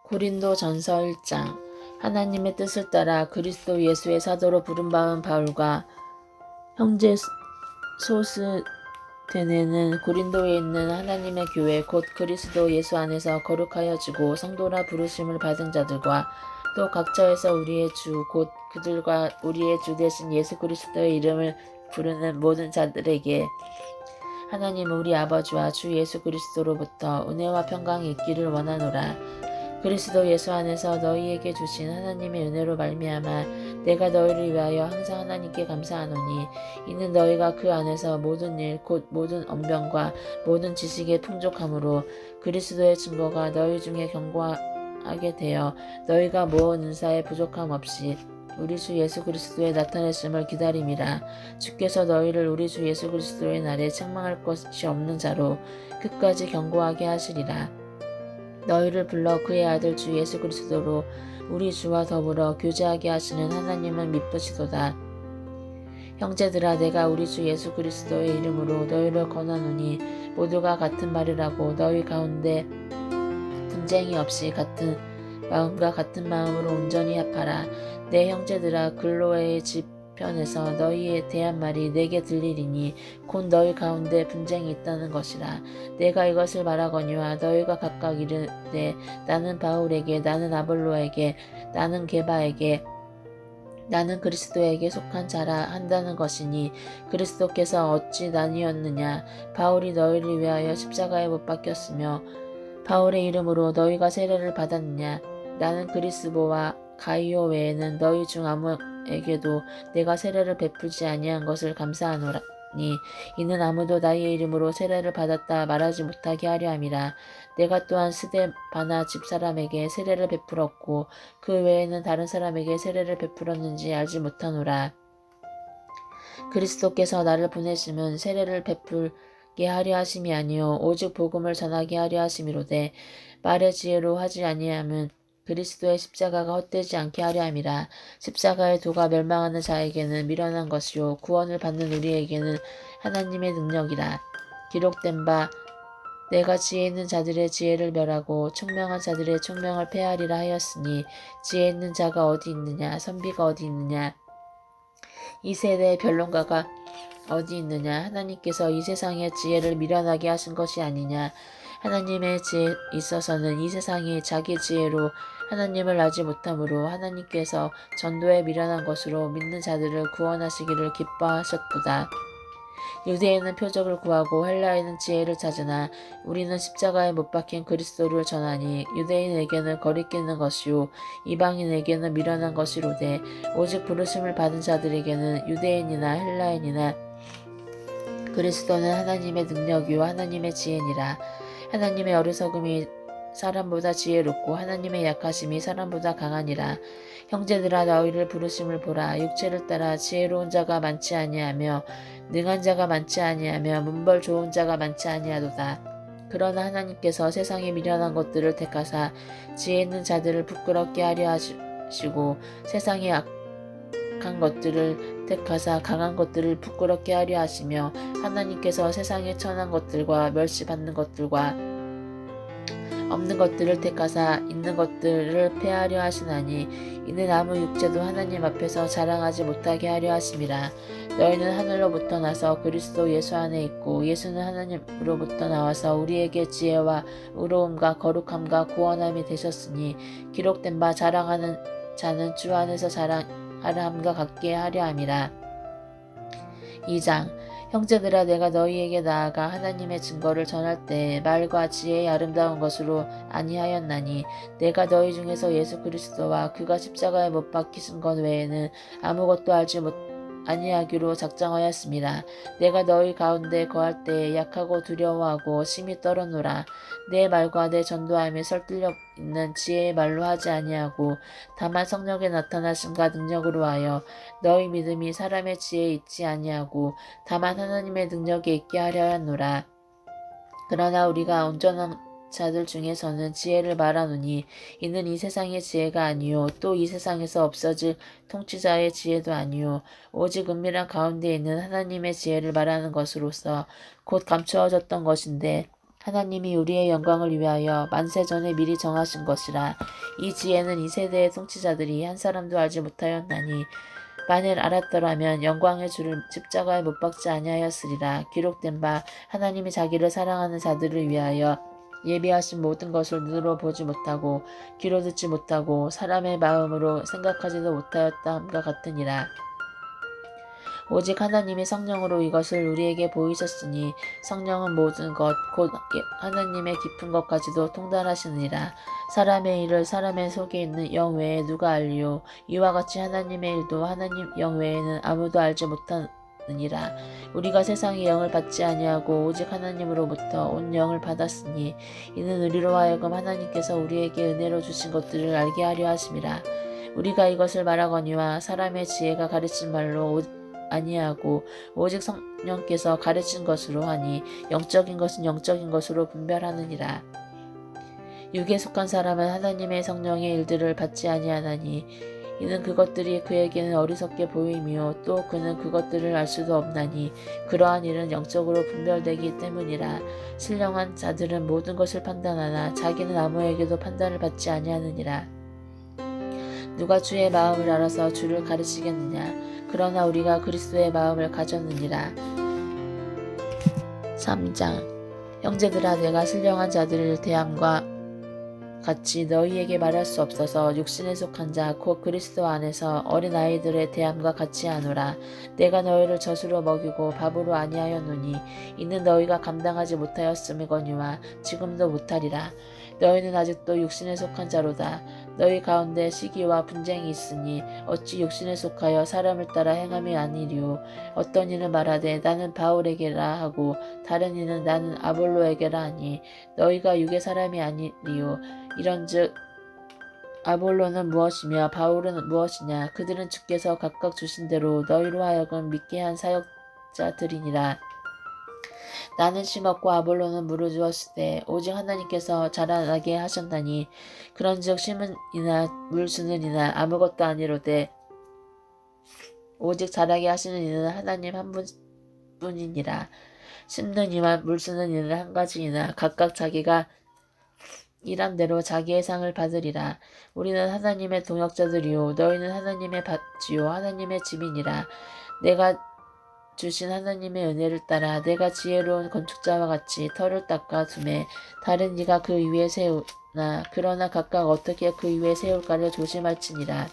고린도전서 1장. 하나님의 뜻을 따라 그리스도 예수의 사도로 부름받은 바울과 형제 소스데네는 고린도에 있는 하나님의 교회 곧 그리스도 예수 안에서 거룩하여지고 성도라 부르심을 받은 자들과 또 각처에서 우리의 주 곧 그들과 우리의 주 되신 예수 그리스도의 이름을 부르는 모든 자들에게 하나님 우리 아버지와 주 예수 그리스도로부터 은혜와 평강이 있기를 원하노라. 그리스도 예수 안에서 너희에게 주신 하나님의 은혜로 말미암아 내가 너희를 위하여 항상 하나님께 감사하노니 이는 너희가 그 안에서 모든 일 곧 모든 언변과 모든 지식에 풍족함으로 그리스도의 증거가 너희 중에 견고하게 되어 너희가 모은 은사에 부족함 없이 우리 주 예수 그리스도의 나타내심을 기다림이라. 주께서 너희를 우리 주 예수 그리스도의 날에 책망할 것이 없는 자로 끝까지 견고하게 하시리라. 너희를 불러 그의 아들 주 예수 그리스도로 우리 주와 더불어 교제하게 하시는 하나님은 미쁘시도다. 형제들아 내가 우리 주 예수 그리스도의 이름으로 너희를 권하노니 모두가 같은 말을 하고 너희 가운데 분쟁이 없이 같은 마음과 같은 마음으로 온전히 합하라. 내 형제들아 글로에의 집 편에서 너희에 대한 말이 내게 들리리니 곧 너희 가운데 분쟁이 있다는 것이라. 내가 이것을 말하거니와 너희가 각각 이르되 나는 바울에게 나는 아볼로에게 나는 게바에게 나는 그리스도에게 속한 자라 한다는 것이니 그리스도께서 어찌 나뉘었느냐. 바울이 너희를 위하여 십자가에 못 박혔으며 바울의 이름으로 너희가 세례를 받았느냐. 나는 그리스보와 가이오 외에는 너희 중 아무에게도 내가 세례를 베풀지 아니한 것을 감사하노니 이는 아무도 나의 이름으로 세례를 받았다 말하지 못하게 하려 함이라. 내가 또한 스데바나 집사람에게 세례를 베풀었고 그 외에는 다른 사람에게 세례를 베풀었는지 알지 못하노라. 그리스도께서 나를 보내심은 세례를 베풀게 하려 하심이 아니요 오직 복음을 전하게 하려 하심이로되 말의 지혜로 하지 아니함은 그리스도의 십자가가 헛되지 않게 하려 함이라. 십자가의 도가 멸망하는 자에게는 미련한 것이요 구원을 받는 우리에게는 하나님의 능력이라. 기록된 바 내가 지혜 있는 자들의 지혜를 멸하고 총명한 자들의 총명을 폐하리라 하였으니 지혜 있는 자가 어디 있느냐 선비가 어디 있느냐 이 세대의 변론가가 어디 있느냐. 하나님께서 이 세상의 지혜를 미련하게 하신 것이 아니냐. 하나님의 지혜에 있어서는 이 세상이 자기 지혜로 하나님을 알지 못하므로 하나님께서 전도에 미련한 것으로 믿는 자들을 구원하시기를 기뻐하셨도다. 유대인은 표적을 구하고 헬라인은 지혜를 찾으나 우리는 십자가에 못 박힌 그리스도를 전하니 유대인에게는 거리끼는 것이요 이방인에게는 미련한 것이로되 오직 부르심을 받은 자들에게는 유대인이나 헬라인이나 그리스도는 하나님의 능력이요 하나님의 지혜니라. 하나님의 어리석음이 사람보다 지혜롭고 하나님의 약하심이 사람보다 강하니라. 형제들아 너희를 부르심을 보라. 육체를 따라 지혜로운 자가 많지 아니하며 능한 자가 많지 아니하며 문벌 좋은 자가 많지 아니하도다. 그러나 하나님께서 세상에 미련한 것들을 택하사 지혜 있는 자들을 부끄럽게 하려 하시고 세상에 악한 것들을 택하사 강한 것들을 부끄럽게 하려 하시며 하나님께서 세상에 천한 것들과 멸시받는 것들과 없는 것들을 택하사 있는 것들을 폐하려 하시나니 이는 아무 육체도 하나님 앞에서 자랑하지 못하게 하려 하심이라. 너희는 하늘로부터 나서 그리스도 예수 안에 있고 예수는 하나님으로부터 나와서 우리에게 지혜와 의로움과 거룩함과 구원함이 되셨으니 기록된 바 자랑하는 자는 주 안에서 자랑하려 함과 같게 하려 함이라. 2장. 형제들아 내가 너희에게 나아가 하나님의 증거를 전할 때 말과 지혜의 아름다운 것으로 아니하였나니 내가 너희 중에서 예수 그리스도와 그가 십자가에 못 박히신 것 외에는 아무것도 알지 아니하기로 작정하였습니다. 내가 너희 가운데 거할 때에 약하고 두려워하고 심히 떨어노라. 내 말과 내 전도함에 설득력 있는 지혜의 말로 하지 아니하고 다만 성령의 나타나심과 능력으로 하여 너희 믿음이 사람의 지혜에 있지 아니하고 다만 하나님의 능력에 있게 하려 하노라. 그러나 우리가 온전한 자들 중에서는 지혜를 말하노니 이는 이 세상의 지혜가 아니요 또 이 세상에서 없어질 통치자의 지혜도 아니요 오직 은밀한 가운데 있는 하나님의 지혜를 말하는 것으로서 곧 감추어졌던 것인데 하나님이 우리의 영광을 위하여 만세 전에 미리 정하신 것이라. 이 지혜는 이 세대의 통치자들이 한 사람도 알지 못하였나니 만일 알았더라면 영광의 주를 십자가에 못 박지 아니하였으리라. 기록된 바 하나님이 자기를 사랑하는 자들을 위하여 예비하신 모든 것을 눈으로 보지 못하고 귀로 듣지 못하고 사람의 마음으로 생각하지도 못하였다함과 같으니라. 오직 하나님이 성령으로 이것을 우리에게 보이셨으니 성령은 모든 것 곧 하나님의 깊은 것까지도 통달하시느니라. 사람의 일을 사람의 속에 있는 영 외에 누가 알리요. 이와 같이 하나님의 일도 하나님 영 외에는 아무도 알지 못하느니라. 우리가 세상의 영을 받지 아니하고 오직 하나님으로부터 온 영을 받았으니 이는 우리로 하여금 하나님께서 우리에게 은혜로 주신 것들을 알게 하려 하심이라. 우리가 이것을 말하거니와 사람의 지혜가 가르친 말로 아니하고 오직 성령께서 가르친 것으로 하니 영적인 것은 영적인 것으로 분별하느니라. 육에 속한 사람은 하나님의 성령의 일들을 받지 아니하나니 이는 그것들이 그에게는 어리석게 보임이요 또 그는 그것들을 알 수도 없나니 그러한 일은 영적으로 분별되기 때문이라. 신령한 자들은 모든 것을 판단하나 자기는 아무에게도 판단을 받지 아니하느니라. 누가 주의 마음을 알아서 주를 가르치겠느냐. 그러나 우리가 그리스도의 마음을 가졌느니라. 3장. 형제들아, 내가 신령한 자들을 대함과 같이 너희에게 말할 수 없어서 육신에 속한 자 곧 그리스도 안에서 어린 아이들의 대함과 같이 하노라. 내가 너희를 젖으로 먹이고 밥으로 아니하였노니 이는 너희가 감당하지 못하였음이거니와 지금도 못하리라. 너희는 아직도 육신에 속한 자로다. 너희 가운데 시기와 분쟁이 있으니 어찌 육신에 속하여 사람을 따라 행함이 아니리요. 어떤 이는 말하되 나는 바울에게라 하고 다른 이는 나는 아볼로에게라 하니 너희가 육의 사람이 아니리요. 이런즉 아볼로는 무엇이며 바울은 무엇이냐. 그들은 주께서 각각 주신 대로 너희로 하여금 믿게 한 사역자들이니라. 나는 심었고 아볼로는 물을 주었으되 오직 하나님께서 자라나게 하셨나니 그런즉 심은 이나 물 주는 이나 아무것도 아니로되 오직 자라게 하시는 이는 하나님 한 분뿐이니라. 심는 이와 물 주는 이는 한 가지이나 각각 자기가 일한 대로 자기의 상을 받으리라. 우리는 하나님의 동역자들이요 너희는 하나님의 밭이요 하나님의 집이니라. 내가 주신 하나님의 은혜를 따라 내가 지혜로운 건축자와 같이 터를 닦아 두매 다른 이가 그 위에 세우나 그러나 각각 어떻게 그 위에 세울까를 조심할지니라.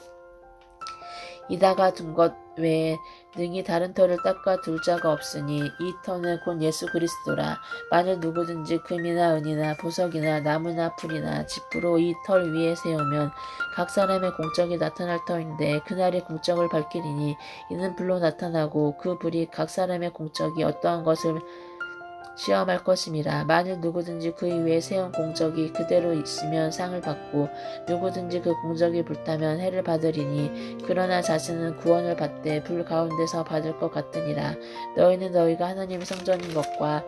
이다가 둔 것 외에 능히 다른 터를 닦아 둘 자가 없으니 이 터는 곧 예수 그리스도라. 만일 누구든지 금이나 은이나 보석이나 나무나 풀이나 지푸로 이 털 위에 세우면 각 사람의 공적이 나타날 터인데 그날이 공적을 밝히리니 이는 불로 나타나고 그 불이 각 사람의 공적이 어떠한 것을 시험할 것임이라. 만일 누구든지 그 위에 세운 공적이 그대로 있으면 상을 받고 누구든지 그 공적이 불타면 해를 받으리니 그러나 자신은 구원을 받되 불 가운데서 받을 것 같으니라. 너희는 너희가 하나님의 성전인 것과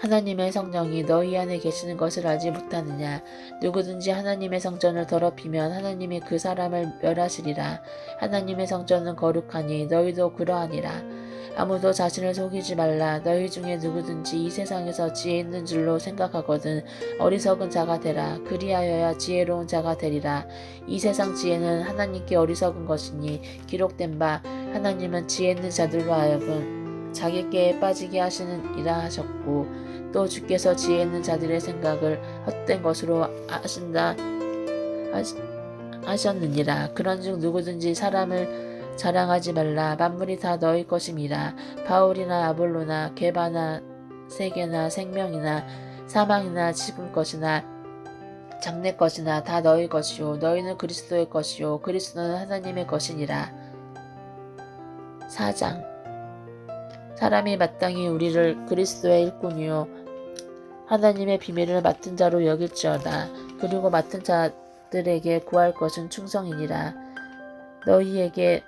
하나님의 성령이 너희 안에 계시는 것을 알지 못하느냐. 누구든지 하나님의 성전을 더럽히면 하나님이 그 사람을 멸하시리라. 하나님의 성전은 거룩하니 너희도 그러하니라. 아무도 자신을 속이지 말라. 너희 중에 누구든지 이 세상에서 지혜 있는 줄로 생각하거든 어리석은 자가 되라. 그리하여야 지혜로운 자가 되리라. 이 세상 지혜는 하나님께 어리석은 것이니 기록된 바 하나님은 지혜 있는 자들로 하여금 자기께에 빠지게 하시느니라 하셨고 또 주께서 지혜 있는 자들의 생각을 헛된 것으로 하셨느니라. 그런즉 누구든지 사람을 자랑하지 말라. 만물이 다 너희 것임이라. 바울이나 아볼로나 게바나 세계나 생명이나 사망이나 지금 것이나 장래 것이나 다 너희 것이요 너희는 그리스도의 것이요 그리스도는 하나님의 것이니라. 4장. 사람이 마땅히 우리를 그리스도의 일꾼이요 하나님의 비밀을 맡은 자로 여길지어다. 그리고 맡은 자들에게 구할 것은 충성이니라. 너희에게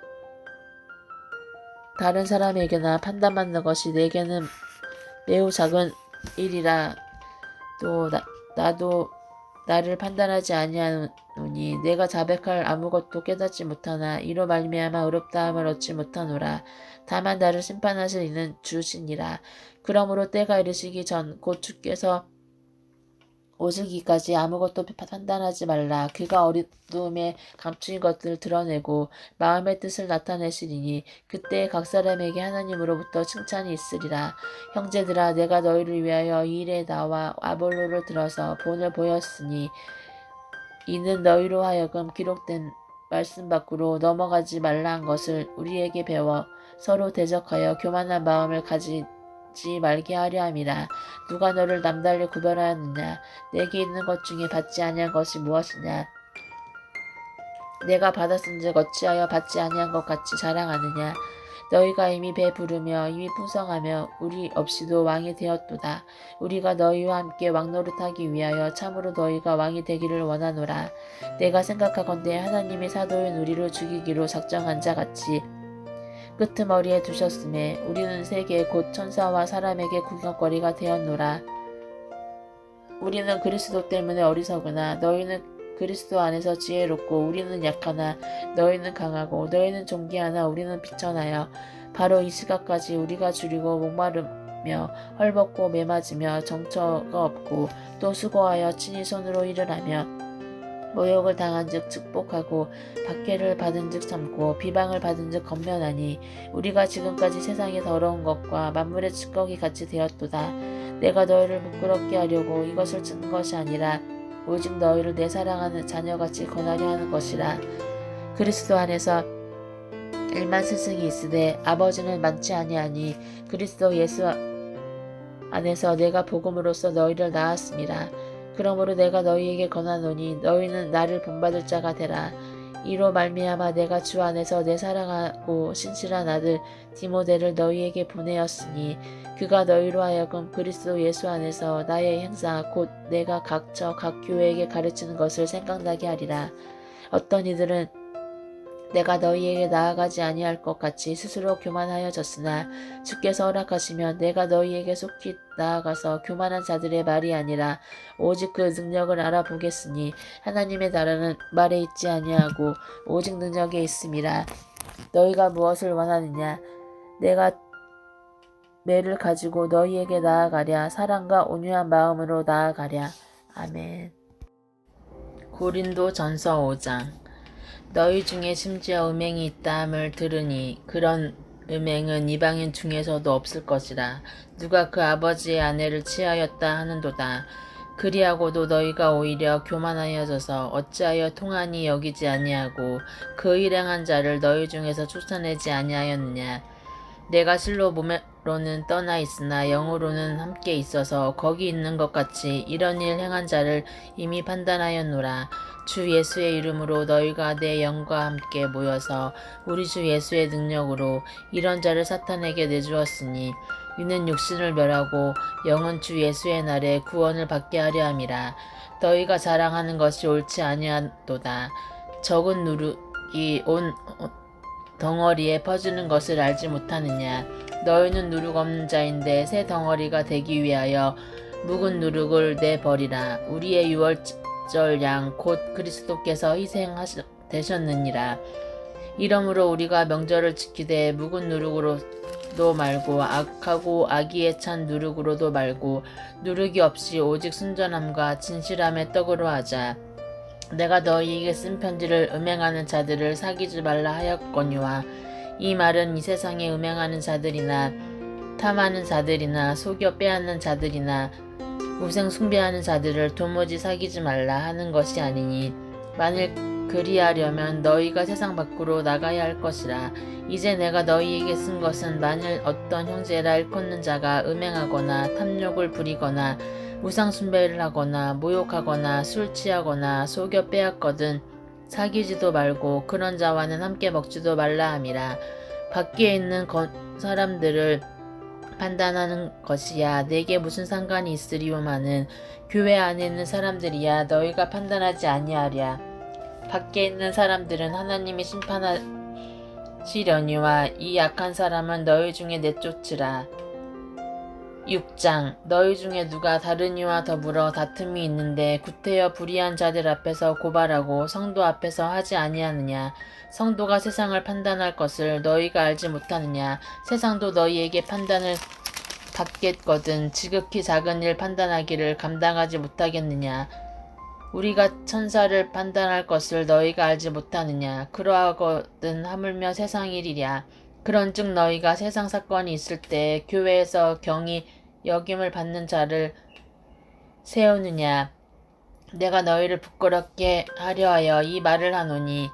다른 사람에게나 판단받는 것이 내게는 매우 작은 일이라. 또 나를 판단하지 아니하노니 내가 자백할 아무것도 깨닫지 못하나 이로 말미암아 의롭다함을 얻지 못하노라. 다만 나를 심판하실 이는 주시니라. 그러므로 때가 이르시기 전 곧 주께서 오시기까지 아무것도 판단하지 말라. 그가 어두움에 감추인 것들을 드러내고 마음의 뜻을 나타내시리니 그때 각 사람에게 하나님으로부터 칭찬이 있으리라. 형제들아, 내가 너희를 위하여 이 일에 나와 아볼로를 들어서 본을 보였으니 이는 너희로 하여금 기록된 말씀 밖으로 넘어가지 말라 한 것을 우리에게 배워 서로 대적하여 교만한 마음을 가지지 말게 하려 함이라. 누가 너를 남달리 구별하였느냐? 내게 있는 것 중에 받지 아니한 것이 무엇이냐? 내가 받았은즉 어찌하여 받지 아니한 것 같이 자랑하느냐? 너희가 이미 배부르며 이미 풍성하며 우리 없이도 왕이 되었도다. 우리가 너희와 함께 왕노릇하기 위하여 참으로 너희가 왕이 되기를 원하노라. 내가 생각하건대 하나님이 사도인 우리를 죽이기로 작정한 자같이 끄트머리에 두셨음에 우리는 세계 곧 천사와 사람에게 구경거리가 되었노라. 우리는 그리스도 때문에 어리석으나 너희는 그리스도 안에서 지혜롭고 우리는 약하나 너희는 강하고 너희는 존귀하나 우리는 비천하여 바로 이 시각까지 우리가 줄이고 목마르며 헐벗고 매맞으며 정처가 없고 또 수고하여 친히 손으로 일을 하며 모욕을 당한즉 축복하고 박해를 받은즉 참고 비방을 받은즉 건면하니 우리가 지금까지 세상의 더러운 것과 만물의 찌꺼기 같이 되었도다. 내가 너희를 부끄럽게 하려고 이것을 쓰는 것이 아니라 오직 너희를 내 사랑하는 자녀같이 권하려 하는 것이라. 그리스도 안에서 일만 스승이 있으되 아버지는 많지 아니하니 그리스도 예수 안에서 내가 복음으로써 너희를 낳았음이라. 그러므로 내가 너희에게 권하노니 너희는 나를 본받을 자가 되라. 이로 말미암아 내가 주 안에서 내 사랑하고 신실한 아들 디모데를 너희에게 보내었으니 그가 너희로 하여금 그리스도 예수 안에서 나의 행사 곧 내가 각처 각 교회에게 가르치는 것을 생각나게 하리라. 어떤 이들은 내가 너희에게 나아가지 아니할 것 같이 스스로 교만하여졌으나 주께서 허락하시면 내가 너희에게 속히 나아가서 교만한 자들의 말이 아니라 오직 그 능력을 알아보겠으니 하나님의 나라는 말에 있지 아니하고 오직 능력에 있음이라. 너희가 무엇을 원하느냐? 내가 매를 가지고 너희에게 나아가랴. 사랑과 온유한 마음으로 나아가랴. 아멘. 고린도전서 5장. 너희 중에 심지어 음행이 있다함을 들으니 그런 음행은 이방인 중에서도 없을 것이라. 누가 그 아버지의 아내를 취하였다 하는도다. 그리하고도 너희가 오히려 교만하여져서 어찌하여 통하니 여기지 아니하고 그 일행한 자를 너희 중에서 쫓아내지 아니하였느냐. 내가 실로 몸으로는 떠나 있으나 영으로는 함께 있어서 거기 있는 것 같이 이런 일 행한 자를 이미 판단하였노라. 주 예수의 이름으로 너희가 내 영과 함께 모여서 우리 주 예수의 능력으로 이런 자를 사탄에게 내주었으니 이는 육신을 멸하고 영은 주 예수의 날에 구원을 받게 하려 함이라. 너희가 자랑하는 것이 옳지 아니하도다. 적은 누룩이 온 덩어리에 퍼지는 것을 알지 못하느냐. 너희는 누룩 없는 자인데 새 덩어리가 되기 위하여 묵은 누룩을 내버리라. 우리의 유월절 양 곧 그리스도께서 희생되셨느니라. 이러므로 우리가 명절을 지키되 묵은 누룩으로도 말고 악하고 악의에 찬 누룩으로도 말고 누룩이 없이 오직 순전함과 진실함의 떡으로 하자. 내가 너희에게 쓴 편지를 음행하는 자들을 사귀지 말라 하였거니와 이 말은 이 세상에 음행하는 자들이나 탐하는 자들이나 속여 빼앗는 자들이나 우상 숭배하는 자들을 도무지 사귀지 말라 하는 것이 아니니 만일 그리하려면 너희가 세상 밖으로 나가야 할 것이라. 이제 내가 너희에게 쓴 것은 만일 어떤 형제라 일컫는 자가 음행하거나 탐욕을 부리거나 우상 숭배를 하거나 모욕하거나 술 취하거나 속여 빼앗거든 사귀지도 말고 그런 자와는 함께 먹지도 말라 함이라. 밖에 있는 사람들을 판단하는 것이야 내게 무슨 상관이 있으리오마는 교회 안에 있는 사람들이야 너희가 판단하지 아니하랴. 밖에 있는 사람들은 하나님이 심판하시려니와 이 약한 사람은 너희 중에 내쫓으라. 6장 너희 중에 누가 다른 이와 더불어 다툼이 있는데 구태여 불의한 자들 앞에서 고발하고 성도 앞에서 하지 아니하느냐. 성도가 세상을 판단할 것을 너희가 알지 못하느냐. 세상도 너희에게 판단을 받겠거든 지극히 작은 일 판단하기를 감당하지 못하겠느냐. 우리가 천사를 판단할 것을 너희가 알지 못하느냐. 그러하거든 하물며 세상 일이랴. 그런즉 너희가 세상 사건이 있을 때 교회에서 경히 여김을 받는 자를 세우느냐. 내가 너희를 부끄럽게 하려 하여 이 말을 하노니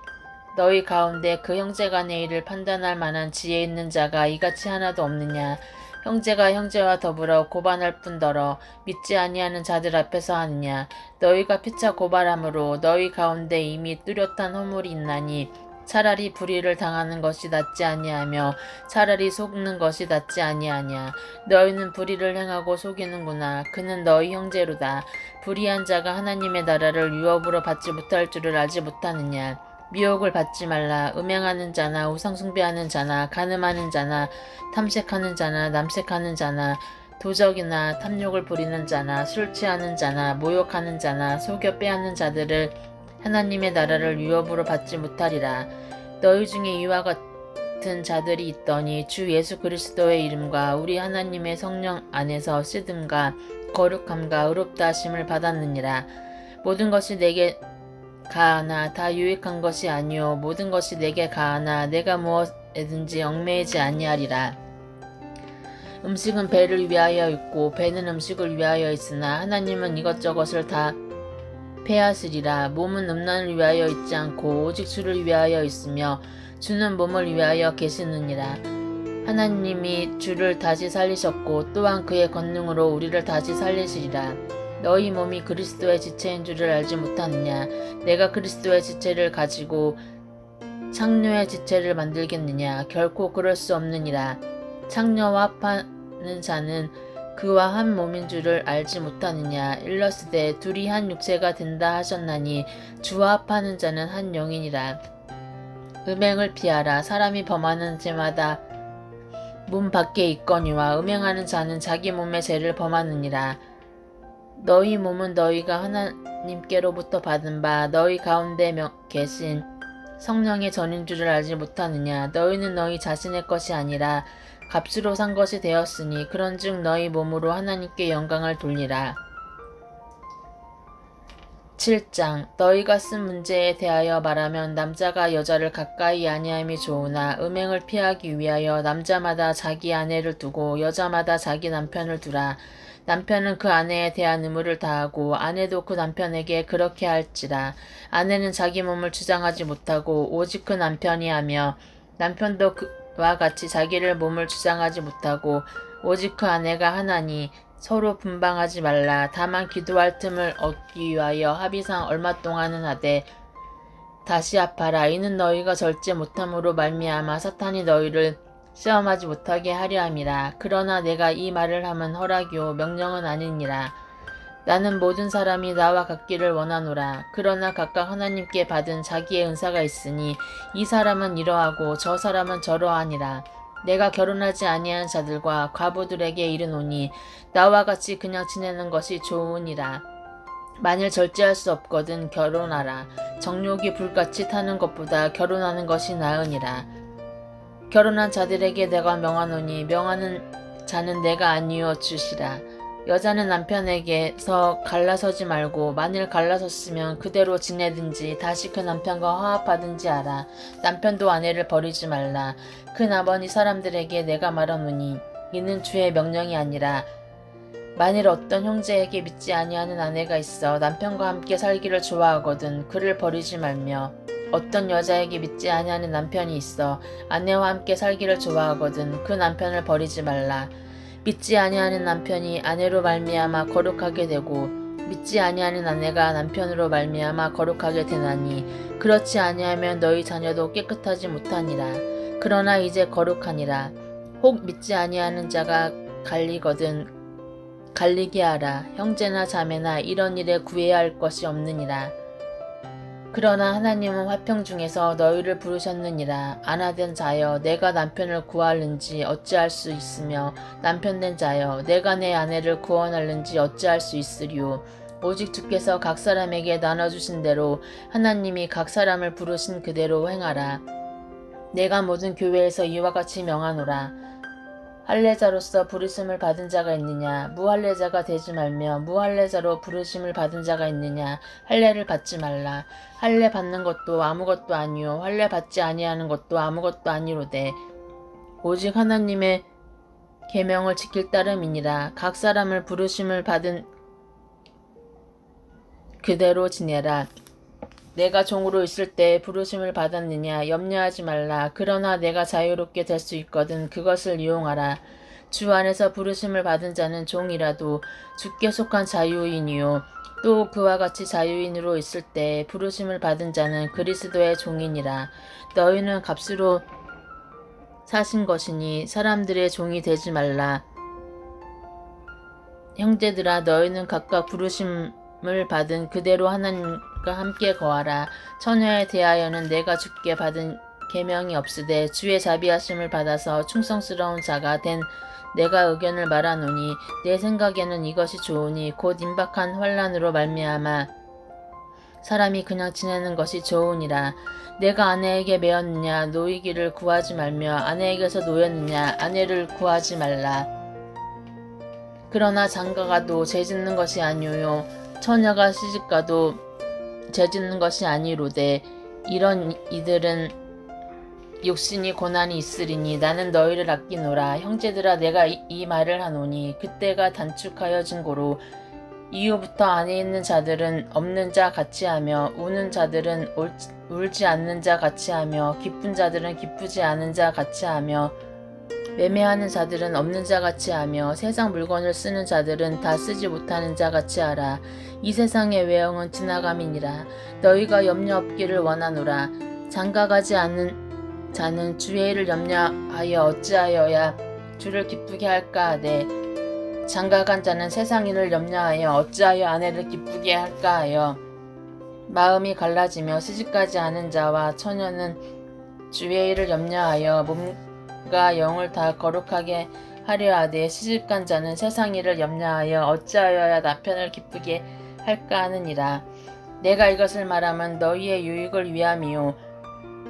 너희 가운데 그 형제간의 일을 판단할 만한 지혜 있는 자가 이같이 하나도 없느냐. 형제가 형제와 더불어 고발할 뿐더러 믿지 아니하는 자들 앞에서 하느냐. 너희가 피차 고발함으로 너희 가운데 이미 뚜렷한 허물이 있나니 차라리 불의를 당하는 것이 낫지 아니하며 차라리 속는 것이 낫지 아니하냐. 너희는 불의를 행하고 속이는구나. 그는 너희 형제로다. 불의한 자가 하나님의 나라를 유업으로 받지 못할 줄을 알지 못하느냐. 미혹을 받지 말라. 음행하는 자나 우상숭배하는 자나 간음하는 자나 탐색하는 자나 남색하는 자나 도적이나 탐욕을 부리는 자나 술 취하는 자나 모욕하는 자나 속여 빼앗는 자들을 하나님의 나라를 유업으로 받지 못하리라. 너희 중에 이와 같은 자들이 있더니 주 예수 그리스도의 이름과 우리 하나님의 성령 안에서 씻음과 거룩함과 의롭다 하심을 받았느니라. 모든 것이 내게 가하나 다 유익한 것이 아니요 모든 것이 내게 가하나 내가 무엇에든지 얽매이지 아니하리라. 음식은 배를 위하여 있고 배는 음식을 위하여 있으나 하나님은 이것저것을 다 패하시리라. 몸은 음란을 위하여 있지 않고 오직 주를 위하여 있으며 주는 몸을 위하여 계시느니라. 하나님이 주를 다시 살리셨고 또한 그의 권능으로 우리를 다시 살리시리라. 너희 몸이 그리스도의 지체인 줄을 알지 못하느냐. 내가 그리스도의 지체를 가지고 창녀의 지체를 만들겠느냐. 결코 그럴 수 없느니라. 창녀와 합하는 자는 그와 한 몸인 줄을 알지 못하느냐. 일러스되 둘이 한 육체가 된다 하셨나니 주와 합하는 자는 한 영이니라. 음행을 피하라. 사람이 범하는 죄마다 문 밖에 있거니와 음행하는 자는 자기 몸의 죄를 범하느니라. 너희 몸은 너희가 하나님께로부터 받은 바 너희 가운데 계신 성령의 전인 줄을 알지 못하느냐. 너희는 너희 자신의 것이 아니라 값으로 산 것이 되었으니 그런즉 너희 몸으로 하나님께 영광을 돌리라. 7장 너희가 쓴 문제에 대하여 말하면 남자가 여자를 가까이 아니함이 좋으나 음행을 피하기 위하여 남자마다 자기 아내를 두고 여자마다 자기 남편을 두라. 남편은 그 아내에 대한 의무를 다하고 아내도 그 남편에게 그렇게 할지라. 아내는 자기 몸을 주장하지 못하고 오직 그 남편이 하며 남편도 그와 같이 자기를 몸을 주장하지 못하고 오직 그 아내가 하나니 서로 분방하지 말라. 다만 기도할 틈을 얻기 위하여 합의상 얼마 동안은 하되 다시 합하라. 이는 너희가 절제 못함으로 말미암아 사탄이 너희를 시험하지 못하게 하려 함이라. 그러나 내가 이 말을 함은 허락이요 명령은 아니니라. 나는 모든 사람이 나와 같기를 원하노라. 그러나 각각 하나님께 받은 자기의 은사가 있으니 이 사람은 이러하고 저 사람은 저러하니라. 내가 결혼하지 아니한 자들과 과부들에게 이르노니 나와 같이 그냥 지내는 것이 좋으니라. 만일 절제할 수 없거든 결혼하라. 정욕이 불같이 타는 것보다 결혼하는 것이 나으니라. 결혼한 자들에게 내가 명하노니 명하는 자는 내가 아니요 주시라. 여자는 남편에게서 갈라서지 말고 만일 갈라섰으면 그대로 지내든지 다시 그 남편과 화합하든지 하라. 남편도 아내를 버리지 말라. 그 나머지 사람들에게 내가 말하노니 이는 주의 명령이 아니라 만일 어떤 형제에게 믿지 아니하는 아내가 있어 남편과 함께 살기를 좋아하거든 그를 버리지 말며 어떤 여자에게 믿지 아니하는 남편이 있어 아내와 함께 살기를 좋아하거든 그 남편을 버리지 말라. 믿지 아니하는 남편이 아내로 말미암아 거룩하게 되고 믿지 아니하는 아내가 남편으로 말미암아 거룩하게 되나니 그렇지 아니하면 너희 자녀도 깨끗하지 못하니라. 그러나 이제 거룩하니라. 혹 믿지 아니하는 자가 갈리거든 갈리게 하라. 형제나 자매나 이런 일에 구애해야 할 것이 없느니라. 그러나 하나님은 화평 중에서 너희를 부르셨느니라. 안하된 자여 내가 남편을 구하는지 어찌할 수 있으며 남편된 자여 내가 내 아내를 구원하는지 어찌할 수 있으리요. 오직 주께서 각 사람에게 나눠주신 대로 하나님이 각 사람을 부르신 그대로 행하라. 내가 모든 교회에서 이와 같이 명하노라. 할례자로서 부르심을 받은 자가 있느냐? 무할례자가 되지 말며 무할례자로 부르심을 받은 자가 있느냐? 할례를 받지 말라. 할례 받는 것도 아무것도 아니요 할례 받지 아니하는 것도 아무것도 아니로되 오직 하나님의 계명을 지킬 따름이니라. 각 사람을 부르심을 받은 그대로 지내라. 내가 종으로 있을 때 부르심을 받았느냐 염려하지 말라. 그러나 내가 자유롭게 될 수 있거든 그것을 이용하라. 주 안에서 부르심을 받은 자는 종이라도 주께 속한 자유인이요 또 그와 같이 자유인으로 있을 때 부르심을 받은 자는 그리스도의 종이니라. 너희는 값으로 사신 것이니 사람들의 종이 되지 말라. 형제들아 너희는 각각 부르심을 받은 그대로 하나님과 함께 거하라. 처녀에 대하여는 내가 주께 받은 계명이 없으되 주의 자비하심을 받아서 충성스러운 자가 된 내가 의견을 말하노니 내 생각에는 이것이 좋으니 곧 임박한 환난으로 말미암아 사람이 그냥 지내는 것이 좋으니라. 내가 아내에게 매었느냐 노이기를 구하지 말며 아내에게서 노였느냐 아내를 구하지 말라. 그러나 장가가도 죄짓는 것이 아니요 처녀가 시집가도 죄짓는 것이 아니로되 이런 이들은 육신이 고난이 있으리니 나는 너희를 아끼노라. 형제들아 내가 이 말을 하노니 그때가 단축하여진 고로 이후부터 안에 있는 자들은 없는 자 같이 하며 우는 자들은 울지 않는 자 같이 하며 기쁜 자들은 기쁘지 않은 자 같이 하며 매매하는 자들은 없는 자 같이 하며 세상 물건을 쓰는 자들은 다 쓰지 못하는 자 같이 하라. 이 세상의 외형은 지나감이니라. 너희가 염려 없기를 원하노라. 장가가지 않는 자는 주의 일을 염려하여 어찌하여야 주를 기쁘게 할까 하되 장가간 자는 세상 일을 염려하여 어찌하여 아내를 기쁘게 할까 하여 마음이 갈라지며 시집가지 않은 자와 처녀는 주의 일을 염려하여 몸과 영을 다 거룩하게 하려 하되 시집간 자는 세상 일을 염려하여 어찌하여야 남편을 기쁘게 할까 하느니라. 내가 이것을 말하면 너희의 유익을 위함이요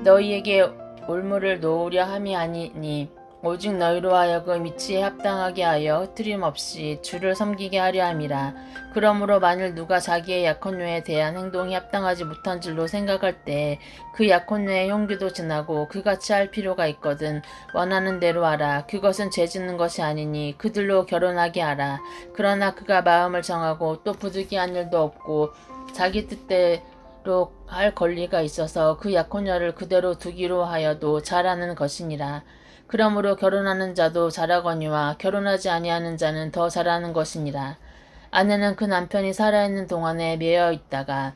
너희에게 올무를 놓으려 함이 아니니 오직 너희로 하여금 이치에 합당하게 하여 흐트림 없이 주를 섬기게 하려 함이라. 그러므로 만일 누가 자기의 약혼녀에 대한 행동이 합당하지 못한 줄로 생각할 때 그 약혼녀의 형기도 지나고 그같이 할 필요가 있거든 원하는 대로 하라. 그것은 죄짓는 것이 아니니 그들로 결혼하게 하라. 그러나 그가 마음을 정하고 또 부득이한 일도 없고 자기 뜻대로 할 권리가 있어서 그 약혼녀를 그대로 두기로 하여도 잘하는 것이니라. 그러므로 결혼하는 자도 잘하거니와 결혼하지 아니하는 자는 더 잘하는 것이니라. 아내는 그 남편이 살아있는 동안에 매여 있다가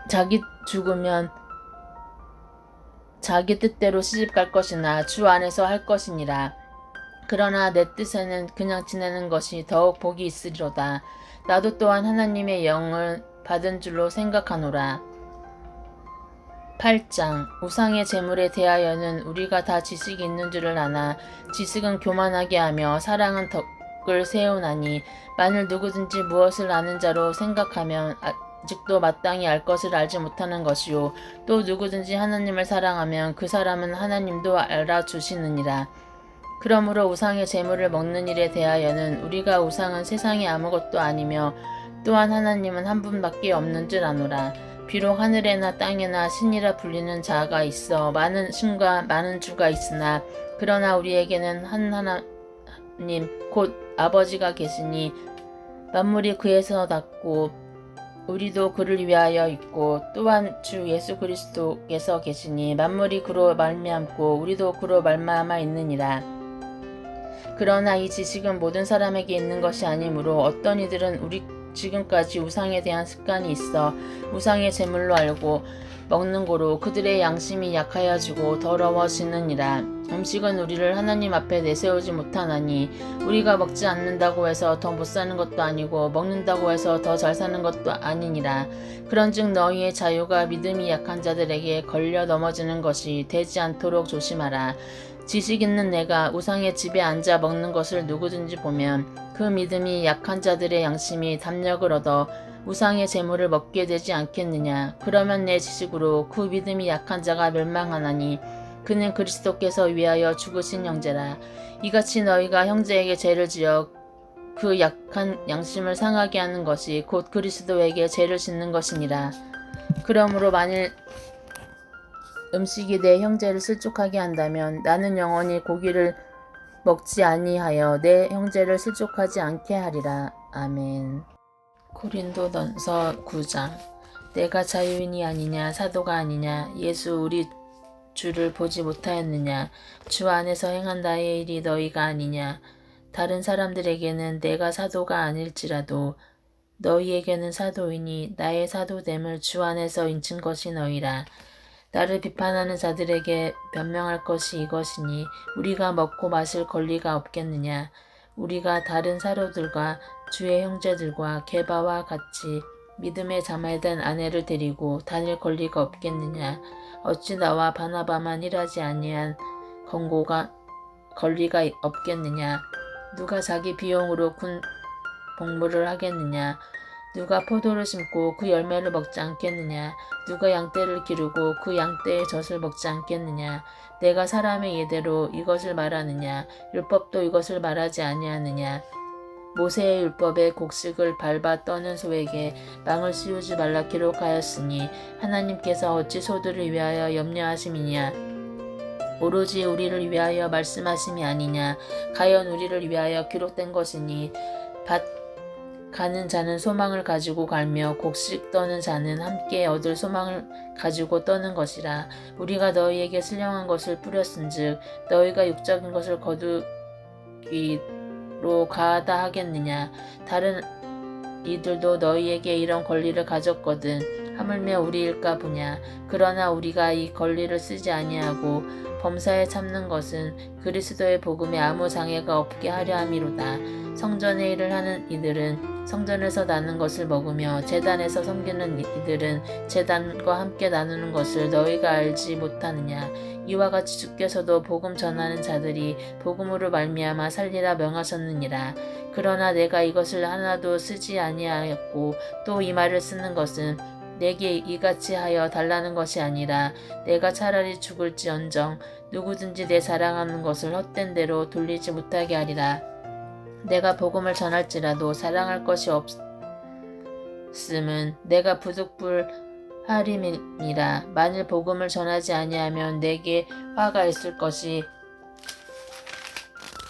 자기 죽으면 자기 뜻대로 시집갈 것이나 주 안에서 할 것이니라. 그러나 내 뜻에는 그냥 지내는 것이 더욱 복이 있으리로다. 나도 또한 하나님의 영을 받은 줄로 생각하노라. 8장 우상의 제물에 대하여는 우리가 다 지식이 있는 줄을 아나 지식은 교만하게 하며 사랑은 덕을 세우나니 만일 누구든지 무엇을 아는 자로 생각하면 아직도 마땅히 알 것을 알지 못하는 것이요 또 누구든지 하나님을 사랑하면 그 사람은 하나님도 알아주시느니라. 그러므로 우상의 제물을 먹는 일에 대하여는 우리가 우상은 세상에 아무것도 아니며 또한 하나님은 한 분밖에 없는 줄 아노라. 비록 하늘에나 땅에나 신이라 불리는 자가 있어 많은 신과 많은 주가 있으나 그러나 우리에게는 한 하나님 곧 아버지가 계시니 만물이 그에서 났고 우리도 그를 위하여 있고 또한 주 예수 그리스도께서 계시니 만물이 그로 말미암고 우리도 그로 말미암아 있느니라. 그러나 이 지식은 모든 사람에게 있는 것이 아니므로 어떤 이들은 지금까지 우상에 대한 습관이 있어 우상의 제물로 알고 먹는 고로 그들의 양심이 약하여지고 더러워지느니라. 음식은 우리를 하나님 앞에 내세우지 못하나니 우리가 먹지 않는다고 해서 더 못 사는 것도 아니고 먹는다고 해서 더 잘 사는 것도 아니니라. 그런즉 너희의 자유가 믿음이 약한 자들에게 걸려 넘어지는 것이 되지 않도록 조심하라. 지식 있는 내가 우상의 집에 앉아 먹는 것을 누구든지 보면 그 믿음이 약한 자들의 양심이 담력을 얻어 우상의 재물을 먹게 되지 않겠느냐. 그러면 내 지식으로 그 믿음이 약한 자가 멸망하나니 그는 그리스도께서 위하여 죽으신 형제라. 이같이 너희가 형제에게 죄를 지어 그 약한 양심을 상하게 하는 것이 곧 그리스도에게 죄를 짓는 것이니라. 그러므로 만일 음식이 내 형제를 실족하게 한다면 나는 영원히 고기를 먹지 아니하여 내 형제를 실족하지 않게 하리라. 아멘. 고린도전서 9장. 내가 자유인이 아니냐 사도가 아니냐 예수 우리 주를 보지 못하였느냐 주 안에서 행한 나의 일이 너희가 아니냐 다른 사람들에게는 내가 사도가 아닐지라도 너희에게는 사도이니 나의 사도됨을 주 안에서 인친 것이 너희라. 나를 비판하는 자들에게 변명할 것이 이것이니 우리가 먹고 마실 권리가 없겠느냐. 우리가 다른 사도들과 주의 형제들과 게바와 같이 믿음에 자말된 아내를 데리고 다닐 권리가 없겠느냐. 어찌 나와 바나바만 일하지 아니한 권고가 권리가 없겠느냐. 누가 자기 비용으로 군 복무를 하겠느냐. 누가 포도를 심고 그 열매를 먹지 않겠느냐. 누가 양떼를 기르고 그 양떼의 젖을 먹지 않겠느냐. 내가 사람의 예대로 이것을 말하느냐. 율법도 이것을 말하지 아니하느냐. 모세의 율법에 곡식을 밟아 떠는 소에게 망을 씌우지 말라 기록하였으니 하나님께서 어찌 소들을 위하여 염려하심이냐. 오로지 우리를 위하여 말씀하심이 아니냐. 가연 우리를 위하여 기록된 것이니 밭 가는 자는 소망을 가지고 갈며 곡식 떠는 자는 함께 얻을 소망을 가지고 떠는 것이라. 우리가 너희에게 신령한 것을 뿌렸은즉 너희가 육적인 것을 거두기로 가하다 하겠느냐. 다른 이들도 너희에게 이런 권리를 가졌거든 하물며 우리일까 보냐. 그러나 우리가 이 권리를 쓰지 아니하고 범사에 참는 것은 그리스도의 복음에 아무 장애가 없게 하려 함이로다. 성전의 일을 하는 이들은 성전에서 나는 것을 먹으며 제단에서 섬기는 이들은 제단과 함께 나누는 것을 너희가 알지 못하느냐. 이와 같이 주께서도 복음 전하는 자들이 복음으로 말미암아 살리라 명하셨느니라. 그러나 내가 이것을 하나도 쓰지 아니하였고 또 이 말을 쓰는 것은 내게 이같이 하여 달라는 것이 아니라 내가 차라리 죽을지언정 누구든지 내 자랑하는 것을 헛된 대로 돌리지 못하게 하리라. 내가 복음을 전할지라도 자랑할 것이 없음은 내가 부득불하림이라. 만일 복음을 전하지 아니하면 내게 화가 있을 것이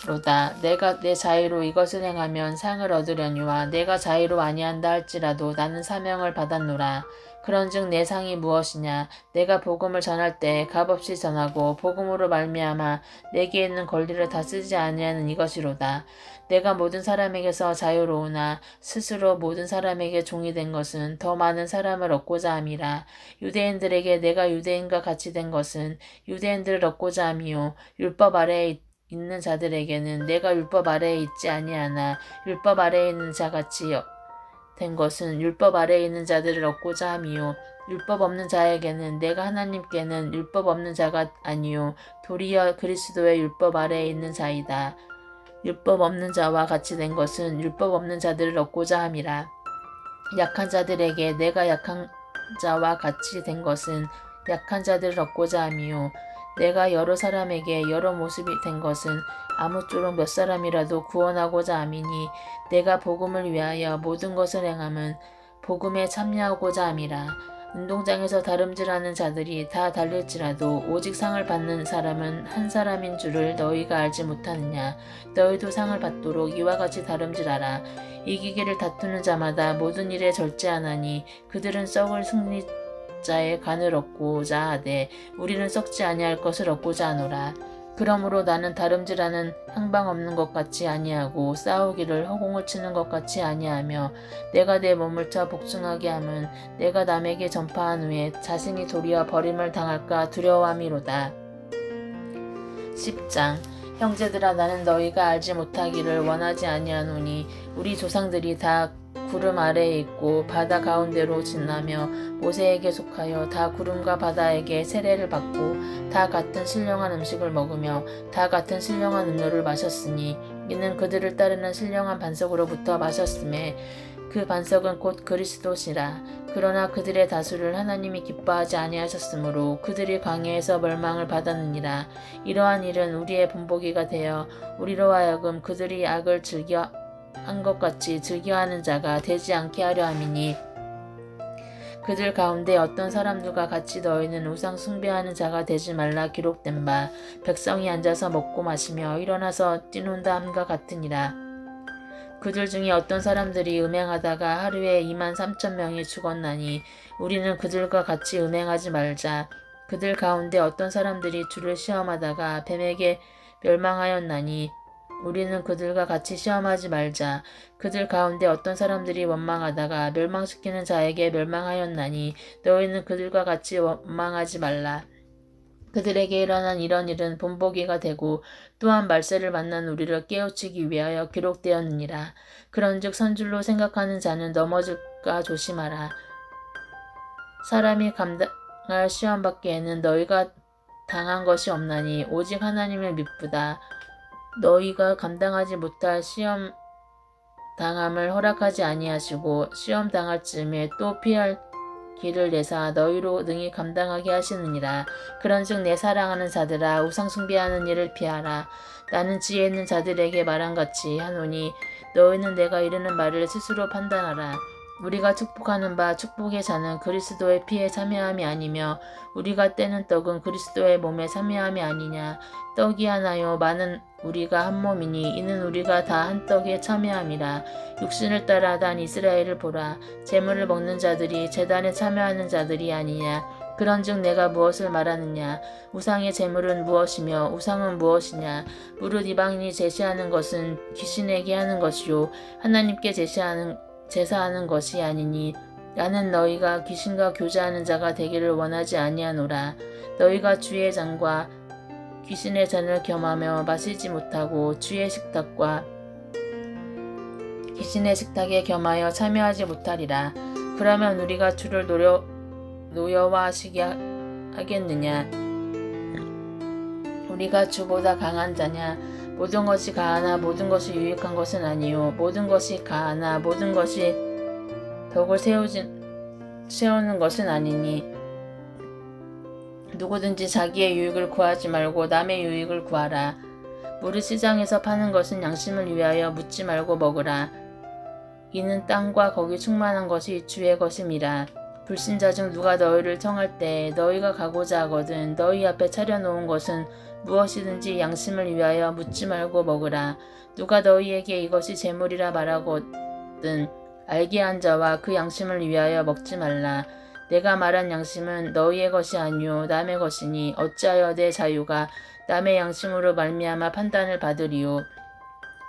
로다. 내가 내 자유로 이것을 행하면 상을 얻으려니와 내가 자유로 아니한다 할지라도 나는 사명을 받았노라. 그런즉 내 상이 무엇이냐. 내가 복음을 전할 때 값없이 전하고 복음으로 말미암아 내게 있는 권리를 다 쓰지 아니하는 이것이로다. 내가 모든 사람에게서 자유로우나 스스로 모든 사람에게 종이 된 것은 더 많은 사람을 얻고자 함이라. 유대인들에게 내가 유대인과 같이 된 것은 유대인들을 얻고자 함이요 율법 아래에 있는 자들에게는 내가 율법 아래에 있지 아니하나 율법 아래에 있는 자같이 된 것은 율법 아래에 있는 자들을 얻고자 함이요 율법 없는 자에게는 내가 하나님께는 율법 없는 자가 아니요 도리어 그리스도의 율법 아래에 있는 자이다. 율법 없는 자와 같이 된 것은 율법 없는 자들을 얻고자 함이라. 약한 자들에게 내가 약한 자와 같이 된 것은 약한 자들을 얻고자 함이요 내가 여러 사람에게 여러 모습이 된 것은 아무쪼록 몇 사람이라도 구원하고자 함이니 내가 복음을 위하여 모든 것을 행함은 복음에 참여하고자 함이라. 운동장에서 다름질하는 자들이 다 달릴지라도 오직 상을 받는 사람은 한 사람인 줄을 너희가 알지 못하느냐. 너희도 상을 받도록 이와 같이 다름질하라. 이기기를 다투는 자마다 모든 일에 절제하나니 그들은 썩을 승리자의 간을 얻고자 하되 우리는 썩지 아니할 것을 얻고자 하노라. 그러므로 나는 다름질하는 향방 없는 것 같이 아니하고 싸우기를 허공을 치는 것 같이 아니하며 내가 내 몸을 쳐 복종하게 함은 내가 남에게 전파한 후에 자신이 도리어 버림을 당할까 두려워함이로다. 10장 형제들아 나는 너희가 알지 못하기를 원하지 아니하노니 우리 조상들이 다 구름 아래에 있고 바다 가운데로 지나며 모세에게 속하여 다 구름과 바다에게 세례를 받고 다 같은 신령한 음식을 먹으며 다 같은 신령한 음료를 마셨으니 이는 그들을 따르는 신령한 반석으로부터 마셨음에 그 반석은 곧 그리스도시라. 그러나 그들의 다수를 하나님이 기뻐하지 아니하셨으므로 그들이 광야에서 멸망을 받았느니라. 이러한 일은 우리의 본보기가 되어 우리로 하여금 그들이 악을 즐겨 한 것 같이 즐겨하는 자가 되지 않게 하려 함이니 그들 가운데 어떤 사람들과 같이 너희는 우상 숭배하는 자가 되지 말라 기록된 바 백성이 앉아서 먹고 마시며 일어나서 뛰논다 함과 같으니라. 그들 중에 어떤 사람들이 음행하다가 하루에 23,000명이 죽었나니 우리는 그들과 같이 음행하지 말자. 그들 가운데 어떤 사람들이 주를 시험하다가 뱀에게 멸망하였나니 우리는 그들과 같이 시험하지 말자. 그들 가운데 어떤 사람들이 원망하다가 멸망시키는 자에게 멸망하였나니 너희는 그들과 같이 원망하지 말라. 그들에게 일어난 이런 일은 본보기가 되고 또한 말세를 만난 우리를 깨우치기 위하여 기록되었느니라. 그런즉 선줄로 생각하는 자는 넘어질까 조심하라. 사람이 감당할 시험 받기에는 너희가 당한 것이 없나니 오직 하나님을 믿부다. 너희가 감당하지 못할 시험 당함을 허락하지 아니하시고 시험 당할 즈음에 또 피할 길을 내사 너희로 능히 감당하게 하시느니라. 그런즉 내 사랑하는 자들아 우상 숭배하는 일을 피하라. 나는 지혜 있는 자들에게 말한같이 하노니 너희는 내가 이르는 말을 스스로 판단하라. 우리가 축복하는 바 축복의 잔은 그리스도의 피에 참여함이 아니며 우리가 떼는 떡은 그리스도의 몸에 참여함이 아니냐. 떡이 하나요 많은 우리가 한 몸이니 이는 우리가 다 한 떡에 참여함이라. 육신을 따라 단 이스라엘을 보라. 제물을 먹는 자들이 제단에 참여하는 자들이 아니냐. 그런즉 내가 무엇을 말하느냐. 우상의 제물은 무엇이며 우상은 무엇이냐. 무릇 이방인이 제시하는 것은 귀신에게 하는 것이요 하나님께 제사하는 것이 아니니 나는 너희가 귀신과 교제하는 자가 되기를 원하지 아니하노라. 너희가 주의 잔과 귀신의 잔을 겸하며 마시지 못하고 주의 식탁과 귀신의 식탁에 겸하여 참여하지 못하리라. 그러면 우리가 주를 노여워하시게 하겠느냐. 우리가 주보다 강한 자냐. 모든 것이 가하나 모든 것이 유익한 것은 아니요 모든 것이 가하나 모든 것이 덕을 세우는 것은 아니니 누구든지 자기의 유익을 구하지 말고 남의 유익을 구하라. 무릇 시장에서 파는 것은 양심을 위하여 묻지 말고 먹으라. 이는 땅과 거기 충만한 것이 주의 것임이라. 불신자 중 누가 너희를 청할 때 너희가 가고자 하거든 너희 앞에 차려놓은 것은 무엇이든지 양심을 위하여 묻지 말고 먹으라. 누가 너희에게 이것이 재물이라 말하거든 알게 한 자와 그 양심을 위하여 먹지 말라. 내가 말한 양심은 너희의 것이 아니요 남의 것이니 어찌하여 내 자유가 남의 양심으로 말미암아 판단을 받으리요.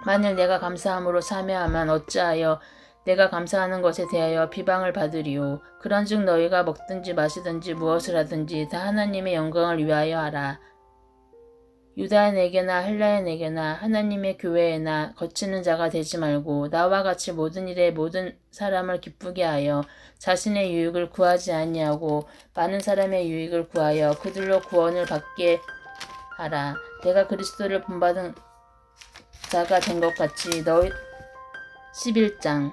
만일 내가 감사함으로 참여하면 어찌하여 내가 감사하는 것에 대하여 비방을 받으리요. 그런즉 너희가 먹든지 마시든지 무엇을 하든지 다 하나님의 영광을 위하여 하라. 유다인에게나 헬라인에게나 하나님의 교회에나 거치는 자가 되지 말고 나와 같이 모든 일에 모든 사람을 기쁘게 하여 자신의 유익을 구하지 아니하고 많은 사람의 유익을 구하여 그들로 구원을 받게 하라. 내가 그리스도를 본받은 자가 된 것 같이 11장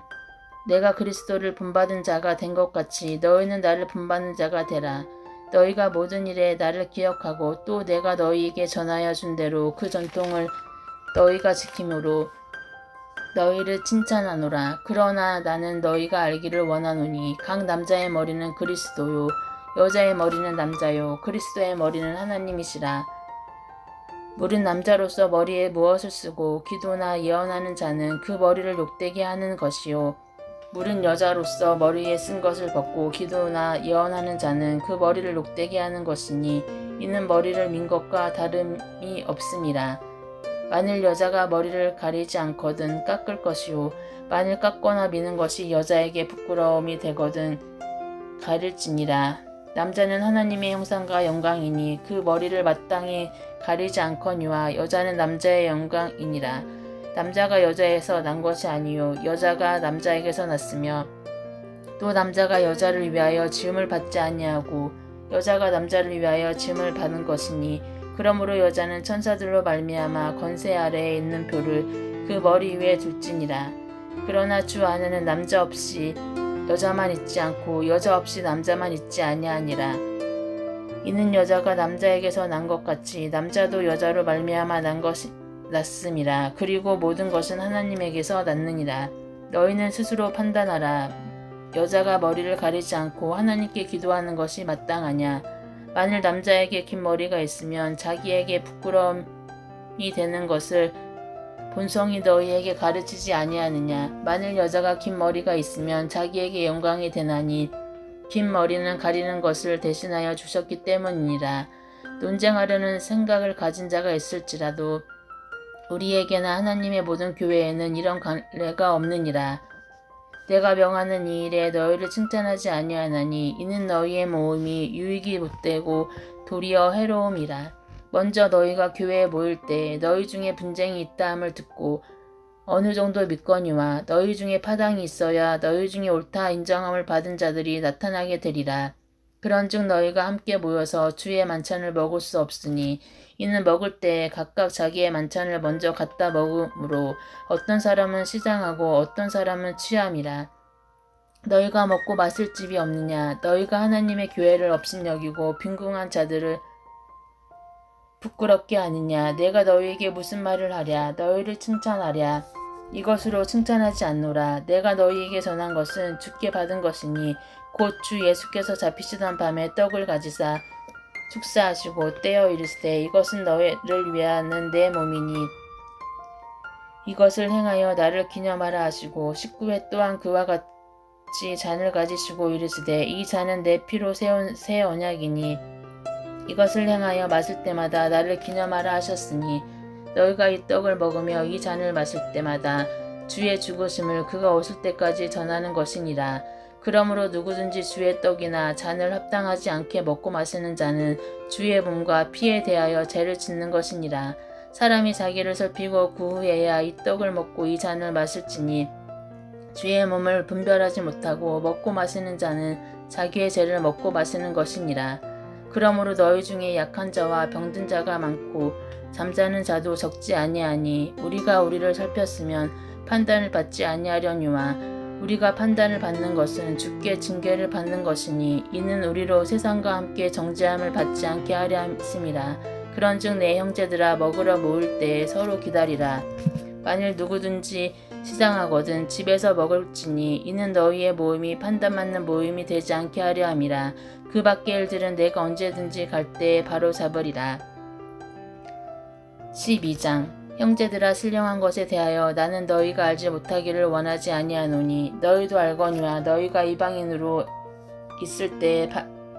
내가 그리스도를 본받은 자가 된 것 같이 너희는 나를 본받는 자가 되라. 너희가 모든 일에 나를 기억하고 또 내가 너희에게 전하여 준 대로 그 전통을 너희가 지킴으로 너희를 칭찬하노라. 그러나 나는 너희가 알기를 원하노니 각 남자의 머리는 그리스도요 여자의 머리는 남자요 그리스도의 머리는 하나님이시라. 무릇 남자로서 머리에 무엇을 쓰고 기도나 예언하는 자는 그 머리를 욕되게 하는 것이요 물은 여자로서 머리에 쓴 것을 벗고 기도나 예언하는 자는 그 머리를 녹되게 하는 것이니 이는 머리를 민 것과 다름이 없음이라. 만일 여자가 머리를 가리지 않거든 깎을 것이요 만일 깎거나 미는 것이 여자에게 부끄러움이 되거든 가릴지니라. 남자는 하나님의 형상과 영광이니 그 머리를 마땅히 가리지 않거니와 여자는 남자의 영광이니라. 남자가 여자에서 난 것이 아니요 여자가 남자에게서 났으며 또 남자가 여자를 위하여 지음을 받지 아니하고 여자가 남자를 위하여 지음을 받은 것이니 그러므로 여자는 천사들로 말미암아 권세 아래에 있는 표를 그 머리 위에 둘지니라. 그러나 주 안에는 남자 없이 여자만 있지 않고 여자 없이 남자만 있지 아니하니라. 이는 여자가 남자에게서 난 것 같이 남자도 여자로 말미암아 난 것이 났음이라. 그리고 모든 것은 하나님에게서 났느니라. 너희는 스스로 판단하라. 여자가 머리를 가리지 않고 하나님께 기도하는 것이 마땅하냐. 만일 남자에게 긴 머리가 있으면 자기에게 부끄러움이 되는 것을 본성이 너희에게 가르치지 아니하느냐. 만일 여자가 긴 머리가 있으면 자기에게 영광이 되나니 긴 머리는 가리는 것을 대신하여 주셨기 때문이니라. 논쟁하려는 생각을 가진 자가 있을지라도 우리에게나 하나님의 모든 교회에는 이런 관례가 없느니라. 내가 명하는 이 일에 너희를 칭찬하지 아니하나니 이는 너희의 모임이 유익이 못되고 도리어 해로움이라. 먼저 너희가 교회에 모일 때 너희 중에 분쟁이 있다함을 듣고 어느 정도 믿거니와 너희 중에 파당이 있어야 너희 중에 옳다 인정함을 받은 자들이 나타나게 되리라. 그런즉 너희가 함께 모여서 주의 만찬을 먹을 수 없으니 이는 먹을 때 각각 자기의 만찬을 먼저 갖다 먹으므로 어떤 사람은 시장하고 어떤 사람은 취함이라. 너희가 먹고 마실 집이 없느냐. 너희가 하나님의 교회를 업신여기고 빈궁한 자들을 부끄럽게 하느냐. 내가 너희에게 무슨 말을 하랴. 너희를 칭찬하랴. 이것으로 칭찬하지 않노라. 내가 너희에게 전한 것은 주께 받은 것이니 곧 주 예수께서 잡히시던 밤에 떡을 가지사 축사하시고 떼어 이르시되 이것은 너희를 위하는 내 몸이니 이것을 행하여 나를 기념하라 하시고 19회 또한 그와 같이 잔을 가지시고 이르시되 이 잔은 내 피로 세운 새 언약이니 이것을 행하여 마실 때마다 나를 기념하라 하셨으니 너희가 이 떡을 먹으며 이 잔을 마실 때마다 주의 죽으심을 그가 오실 때까지 전하는 것이니라. 그러므로 누구든지 주의 떡이나 잔을 합당하지 않게 먹고 마시는 자는 주의 몸과 피에 대하여 죄를 짓는 것이니라. 사람이 자기를 살피고 그 후에야 이 떡을 먹고 이 잔을 마실지니 주의 몸을 분별하지 못하고 먹고 마시는 자는 자기의 죄를 먹고 마시는 것이니라. 그러므로 너희 중에 약한 자와 병든 자가 많고 잠자는 자도 적지 아니하니 우리가 우리를 살폈으면 판단을 받지 아니하려니와 우리가 판단을 받는 것은 주께 징계를 받는 것이니 이는 우리로 세상과 함께 정죄함을 받지 않게 하려 함이라. 그런즉 내 형제들아 먹으러 모일 때에 서로 기다리라. 만일 누구든지 시장하거든 집에서 먹을지니 이는 너희의 모임이 판단받는 모임이 되지 않게 하려 함이라. 그 밖의 일들은 내가 언제든지 갈 때에 바로 잡으리라. 12장 형제들아 신령한 것에 대하여 나는 너희가 알지 못하기를 원하지 아니하노니 너희도 알거니와 너희가 이방인으로 있을 때에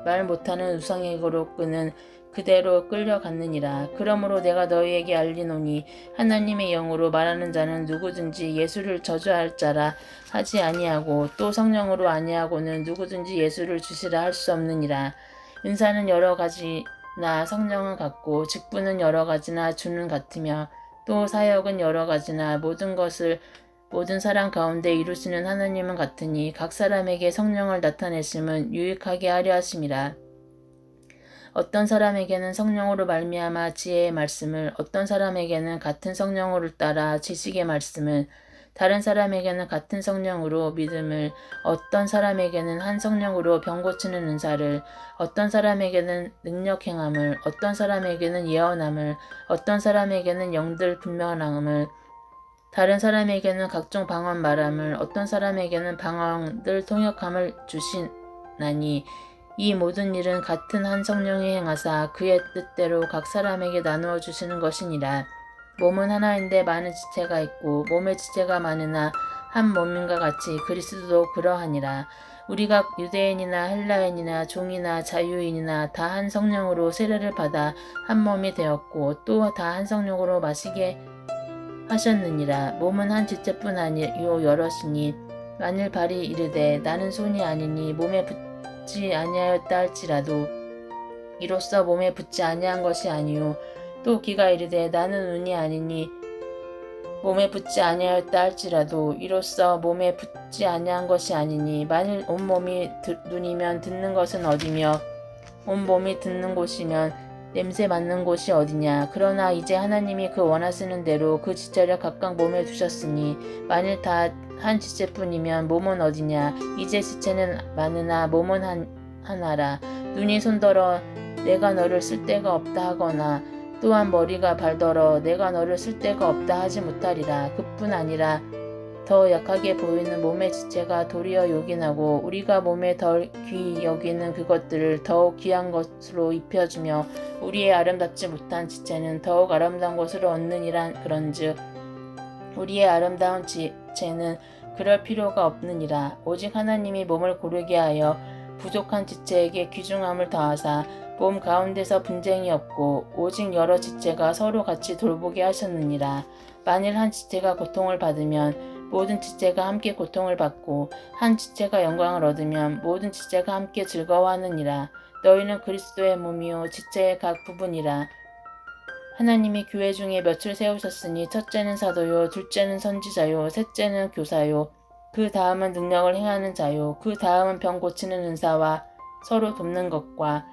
말 못하는 우상의 거룩은 그대로 끌려갔느니라. 그러므로 내가 너희에게 알리노니 하나님의 영으로 말하는 자는 누구든지 예수를 저주할 자라 하지 아니하고 또 성령으로 아니하고는 누구든지 예수를 주시라 할 수 없느니라. 은사는 여러 가지나 성령은 같고 직분은 여러 가지나 주는 같으며 또 사역은 여러 가지나 모든 것을 모든 사람 가운데 이루시는 하나님은 같으니 각 사람에게 성령을 나타내심은 유익하게 하려 하심이라. 어떤 사람에게는 성령으로 말미암아 지혜의 말씀을 어떤 사람에게는 같은 성령으로 따라 지식의 말씀을 다른 사람에게는 같은 성령으로 믿음을 어떤 사람에게는 한 성령으로 병 고치는 은사를 어떤 사람에게는 능력 행함을 어떤 사람에게는 예언함을 어떤 사람에게는 영들 분별함을 다른 사람에게는 각종 방언 말함을 어떤 사람에게는 방언들 통역함을 주시나니 이 모든 일은 같은 한 성령이 행하사 그의 뜻대로 각 사람에게 나누어 주시는 것이니라. 몸은 하나인데 많은 지체가 있고 몸의 지체가 많으나 한 몸인과 같이 그리스도도 그러하니라. 우리가 유대인이나 헬라인이나 종이나 자유인이나 다 한 성령으로 세례를 받아 한 몸이 되었고 또 다 한 성령으로 마시게 하셨느니라. 몸은 한 지체뿐 아니요 여럿이니 만일 발이 이르되 나는 손이 아니니 몸에 붙지 아니하였다 할지라도 이로써 몸에 붙지 아니한 것이 아니요 또 귀가 이르되 나는 눈이 아니니 몸에 붙지 아니하였다 할지라도 이로써 몸에 붙지 아니한 것이 아니니 만일 온몸이 눈이면 듣는 것은 어디며 온몸이 듣는 곳이면 냄새 맡는 곳이 어디냐. 그러나 이제 하나님이 그 원하시는 대로 그 지체를 각각 몸에 두셨으니 만일 다 한 지체뿐이면 몸은 어디냐. 이제 지체는 많으나 몸은 하나라. 눈이 손더러 내가 너를 쓸 데가 없다 하거나 또한 머리가 발더러 내가 너를 쓸 데가 없다 하지 못하리라. 그뿐 아니라 더 약하게 보이는 몸의 지체가 도리어 요긴하고 우리가 몸에 덜 귀히 여기는 그것들을 더욱 귀한 것으로 입혀주며 우리의 아름답지 못한 지체는 더욱 아름다운 것으로 얻느니라. 그런즉 우리의 아름다운 지체는 그럴 필요가 없느니라. 오직 하나님이 몸을 고르게 하여 부족한 지체에게 귀중함을 더하사 몸 가운데서 분쟁이 없고 오직 여러 지체가 서로 같이 돌보게 하셨느니라. 만일 한 지체가 고통을 받으면 모든 지체가 함께 고통을 받고 한 지체가 영광을 얻으면 모든 지체가 함께 즐거워하느니라. 너희는 그리스도의 몸이요 지체의 각 부분이라. 하나님이 교회 중에 몇을 세우셨으니 첫째는 사도요 둘째는 선지자요 셋째는 교사요 그 다음은 능력을 행하는 자요 그 다음은 병 고치는 은사와 서로 돕는 것과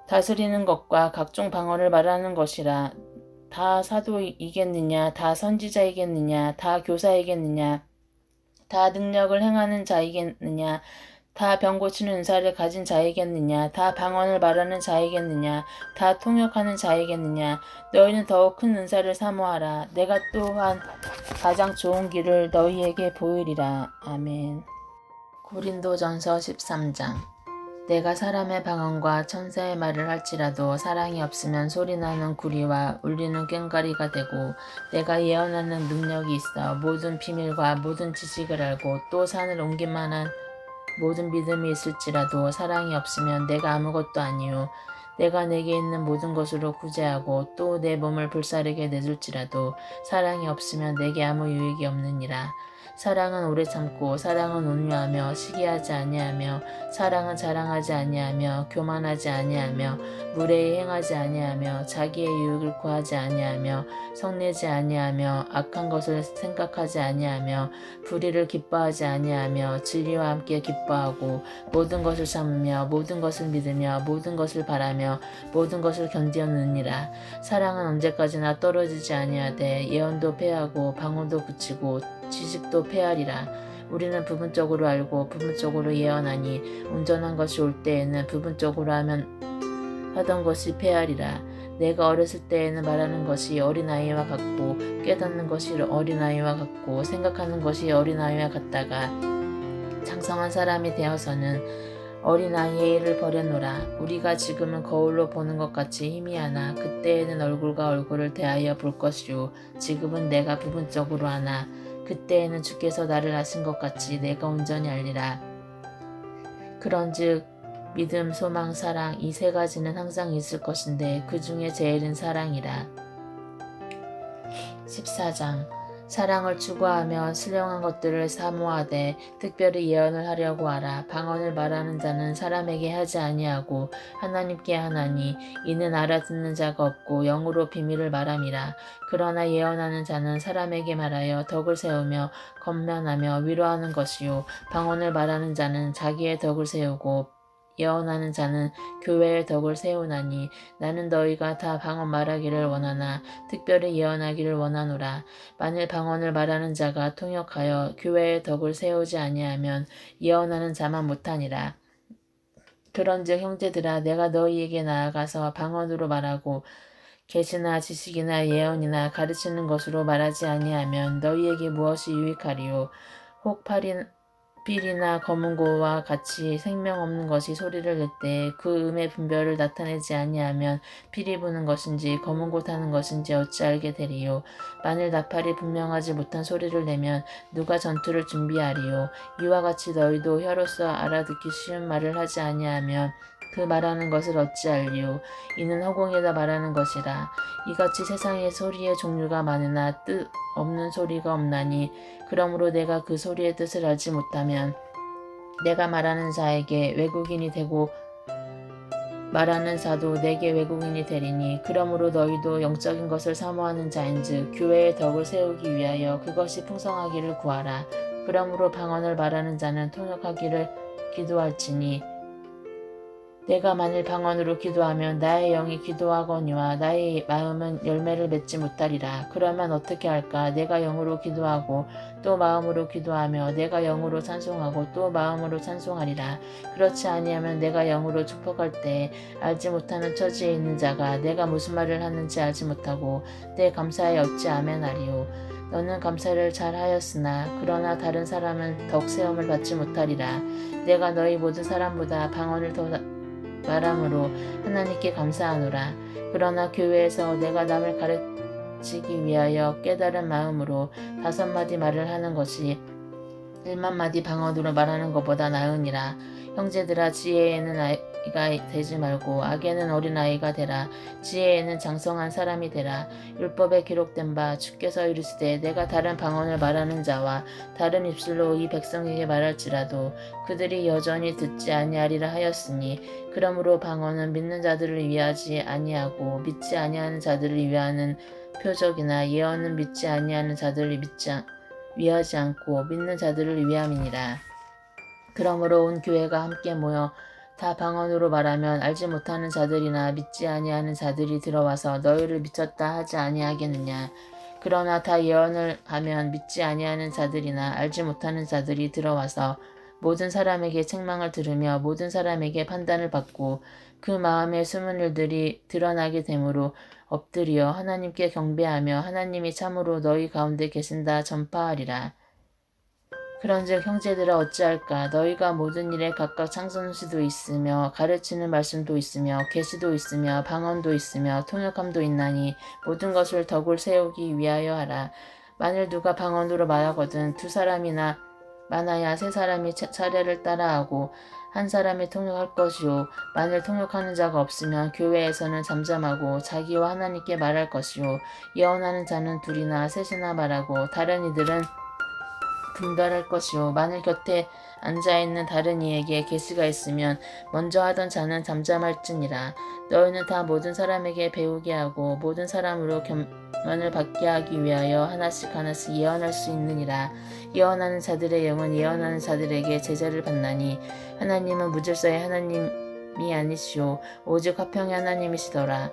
다스리는 것과 각종 방언을 말하는 것이라. 다 사도이겠느냐 다 선지자이겠느냐 다 교사이겠느냐 다 능력을 행하는 자이겠느냐 다 병 고치는 은사를 가진 자이겠느냐 다 방언을 말하는 자이겠느냐 다 통역하는 자이겠느냐 너희는 더욱 큰 은사를 사모하라. 내가 또한 가장 좋은 길을 너희에게 보이리라. 아멘. 고린도전서 13장. 내가 사람의 방언과 천사의 말을 할지라도 사랑이 없으면 소리나는 구리와 울리는 꽹과리가 되고 내가 예언하는 능력이 있어 모든 비밀과 모든 지식을 알고 또 산을 옮길 만한 모든 믿음이 있을지라도 사랑이 없으면 내가 아무것도 아니요 내가 내게 있는 모든 것으로 구제하고 또 내 몸을 불사르게 내줄지라도 사랑이 없으면 내게 아무 유익이 없느니라. 사랑은 오래 참고 사랑은 온유하며 시기하지 아니하며 사랑은 자랑하지 아니하며 교만하지 아니하며 무례히 행하지 아니하며 자기의 유익을 구하지 아니하며 성내지 아니하며 악한 것을 생각하지 아니하며 불의를 기뻐하지 아니하며 진리와 함께 기뻐하고 모든 것을 참으며 모든 것을 믿으며 모든 것을 바라며 모든 것을 견디느니라. 사랑은 언제까지나 떨어지지 아니하되 예언도 패하고 방언도 그치고 지식도 패하리라. 우리는 부분적으로 알고 부분적으로 예언하니 온전한 것이 올 때에는 부분적으로 하던 것이 패하리라. 내가 어렸을 때에는 말하는 것이 어린아이와 같고 깨닫는 것이 어린아이와 같고 생각하는 것이 어린아이와 같다가 장성한 사람이 되어서는 어린아이의 일을 버려노라. 우리가 지금은 거울로 보는 것 같이 희미하나 그때에는 얼굴과 얼굴을 대하여 볼 것이요 지금은 내가 부분적으로 하나 그때에는 주께서 나를 아신 것 같이 내가 온전히 알리라. 그런즉 믿음, 소망, 사랑 이 세 가지는 항상 있을 것인데 그 중에 제일은 사랑이라. 14장. 사랑을 추구하며 신령한 것들을 사모하되 특별히 예언을 하려고 하라. 방언을 말하는 자는 사람에게 하지 아니하고 하나님께 하나니 이는 알아듣는 자가 없고 영으로 비밀을 말함이라. 그러나 예언하는 자는 사람에게 말하여 덕을 세우며 건면하며 위로하는 것이요 방언을 말하는 자는 자기의 덕을 세우고 예언하는 자는 교회의 덕을 세우나니 나는 너희가 다 방언 말하기를 원하나 특별히 예언하기를 원하노라. 만일 방언을 말하는 자가 통역하여 교회의 덕을 세우지 아니하면 예언하는 자만 못하니라. 그런즉 형제들아 내가 너희에게 나아가서 방언으로 말하고 계시나 지식이나 예언이나 가르치는 것으로 말하지 아니하면 너희에게 무엇이 유익하리요. 혹 필이나 검은 고와 같이 생명 없는 것이 소리를 낼 때 그 음의 분별을 나타내지 아니하면 필이 부는 것인지 검은 고 타는 것인지 어찌 알게 되리요. 만일 나팔이 분명하지 못한 소리를 내면 누가 전투를 준비하리요. 이와 같이 너희도 혀로서 알아듣기 쉬운 말을 하지 아니하면 그 말하는 것을 어찌 알리요. 이는 허공에다 말하는 것이라. 이같이 세상에 소리의 종류가 많으나 뜻 없는 소리가 없나니 그러므로 내가 그 소리의 뜻을 알지 못하면 내가 말하는 자에게 외국인이 되고 말하는 자도 내게 외국인이 되리니 그러므로 너희도 영적인 것을 사모하는 자인즉 교회의 덕을 세우기 위하여 그것이 풍성하기를 구하라. 그러므로 방언을 말하는 자는 통역하기를 기도할지니 내가 만일 방언으로 기도하면 나의 영이 기도하거니와 나의 마음은 열매를 맺지 못하리라. 그러면 어떻게 할까? 내가 영으로 기도하고 또 마음으로 기도하며 내가 영으로 찬송하고 또 마음으로 찬송하리라. 그렇지 아니하면 내가 영으로 축복할 때 알지 못하는 처지에 있는 자가 내가 무슨 말을 하는지 알지 못하고 내 감사에 어찌 아멘하리요. 너는 감사를 잘 하였으나 그러나 다른 사람은 덕 세움을 받지 못하리라. 내가 너희 모든 사람보다 방언을 더 말함으로 하나님께 감사하노라. 그러나 교회에서 내가 남을 가르치기 위하여 깨달은 마음으로 5마디 말을 하는 것이 1만 마디 방언으로 말하는 것보다 나으니라. 형제들아 지혜에는 아이가 되지 말고 악에는 어린아이가 되라. 지혜에는 장성한 사람이 되라. 율법에 기록된 바 주께서 이르시되 내가 다른 방언을 말하는 자와 다른 입술로 이 백성에게 말할지라도 그들이 여전히 듣지 아니하리라 하였으니 그러므로 방언은 믿는 자들을 위하지 아니하고 믿지 아니하는 자들을 위하는 표적이나 예언은 믿지 아니하는 자들을 위하지 않고 믿는 자들을 위함이니라. 그러므로 온 교회가 함께 모여 다 방언으로 말하면 알지 못하는 자들이나 믿지 아니하는 자들이 들어와서 너희를 미쳤다 하지 아니하겠느냐. 그러나 다 예언을 하면 믿지 아니하는 자들이나 알지 못하는 자들이 들어와서 모든 사람에게 책망을 들으며 모든 사람에게 판단을 받고 그 마음의 숨은 일들이 드러나게 되므로 엎드려 하나님께 경배하며 하나님이 참으로 너희 가운데 계신다 전파하리라. 그런즉 형제들아 어찌할까 너희가 모든 일에 각각 창선시도 있으며 가르치는 말씀도 있으며 계시도 있으며 방언도 있으며 통역함도 있나니 모든 것을 덕을 세우기 위하여 하라. 만일 누가 방언으로 말하거든 2사람이나 많아야 3사람이 차례를 따라하고 1사람이 통역할 것이요 만일 통역하는 자가 없으면 교회에서는 잠잠하고 자기와 하나님께 말할 것이요 예언하는 자는 2이나 3이나 말하고 다른 이들은 분별할 것이요 만일 곁에 앉아있는 다른 이에게 계시가 있으면 먼저 하던 자는 잠잠할지니라. 너희는 다 모든 사람에게 배우게 하고 모든 사람으로 견면을 받게 하기 위하여 하나씩 예언할 수 있느니라. 예언하는 자들의 영은 예언하는 자들에게 제자를 받나니 하나님은 무질서의 하나님이 아니시오 오직 화평의 하나님이시더라.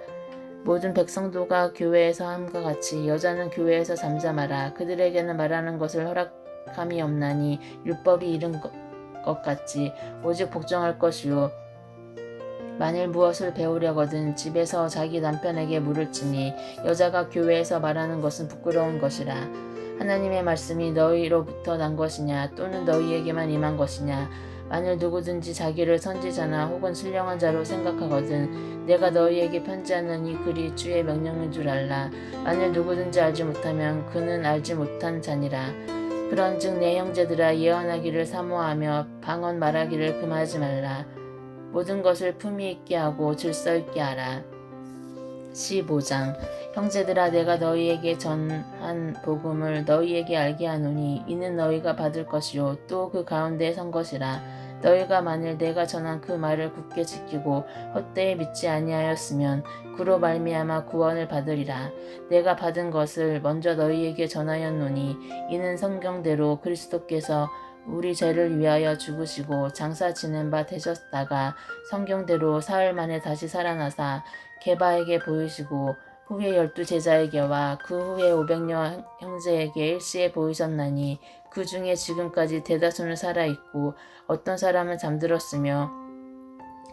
모든 백성도가 교회에서 함과 같이 여자는 교회에서 잠잠하라. 그들에게는 말하는 것을 허락함이 없나니 율법이 이른 것 같이 오직 복종할 것이요 만일 무엇을 배우려거든 집에서 자기 남편에게 물을지니 여자가 교회에서 말하는 것은 부끄러운 것이라. 하나님의 말씀이 너희로부터 난 것이냐 또는 너희에게만 임한 것이냐. 만일 누구든지 자기를 선지자나 혹은 신령한 자로 생각하거든 내가 너희에게 편지하느니 그리 주의 명령인 줄 알라. 만일 누구든지 알지 못하면 그는 알지 못한 자니라. 그런즉 내 형제들아 예언하기를 사모하며 방언 말하기를 금하지 말라. 모든 것을 품위 있게 하고 질서 있게 하라. 15장 형제들아 내가 너희에게 전한 복음을 너희에게 알게 하노니 이는 너희가 받을 것이요 또 그 가운데 선 것이라. 너희가 만일 내가 전한 그 말을 굳게 지키고 헛되이 믿지 아니하였으면 그로 말미암아 구원을 받으리라. 내가 받은 것을 먼저 너희에게 전하였노니 이는 성경대로 그리스도께서 우리 죄를 위하여 죽으시고 장사 지낸 바 되셨다가 성경대로 사흘 만에 다시 살아나사 게바에게 보이시고 후에 12제자에게와 그 후에 500여 형제에게 일시에 보이셨나니 그 중에 지금까지 대다수는 살아있고 어떤 사람은 잠들었으며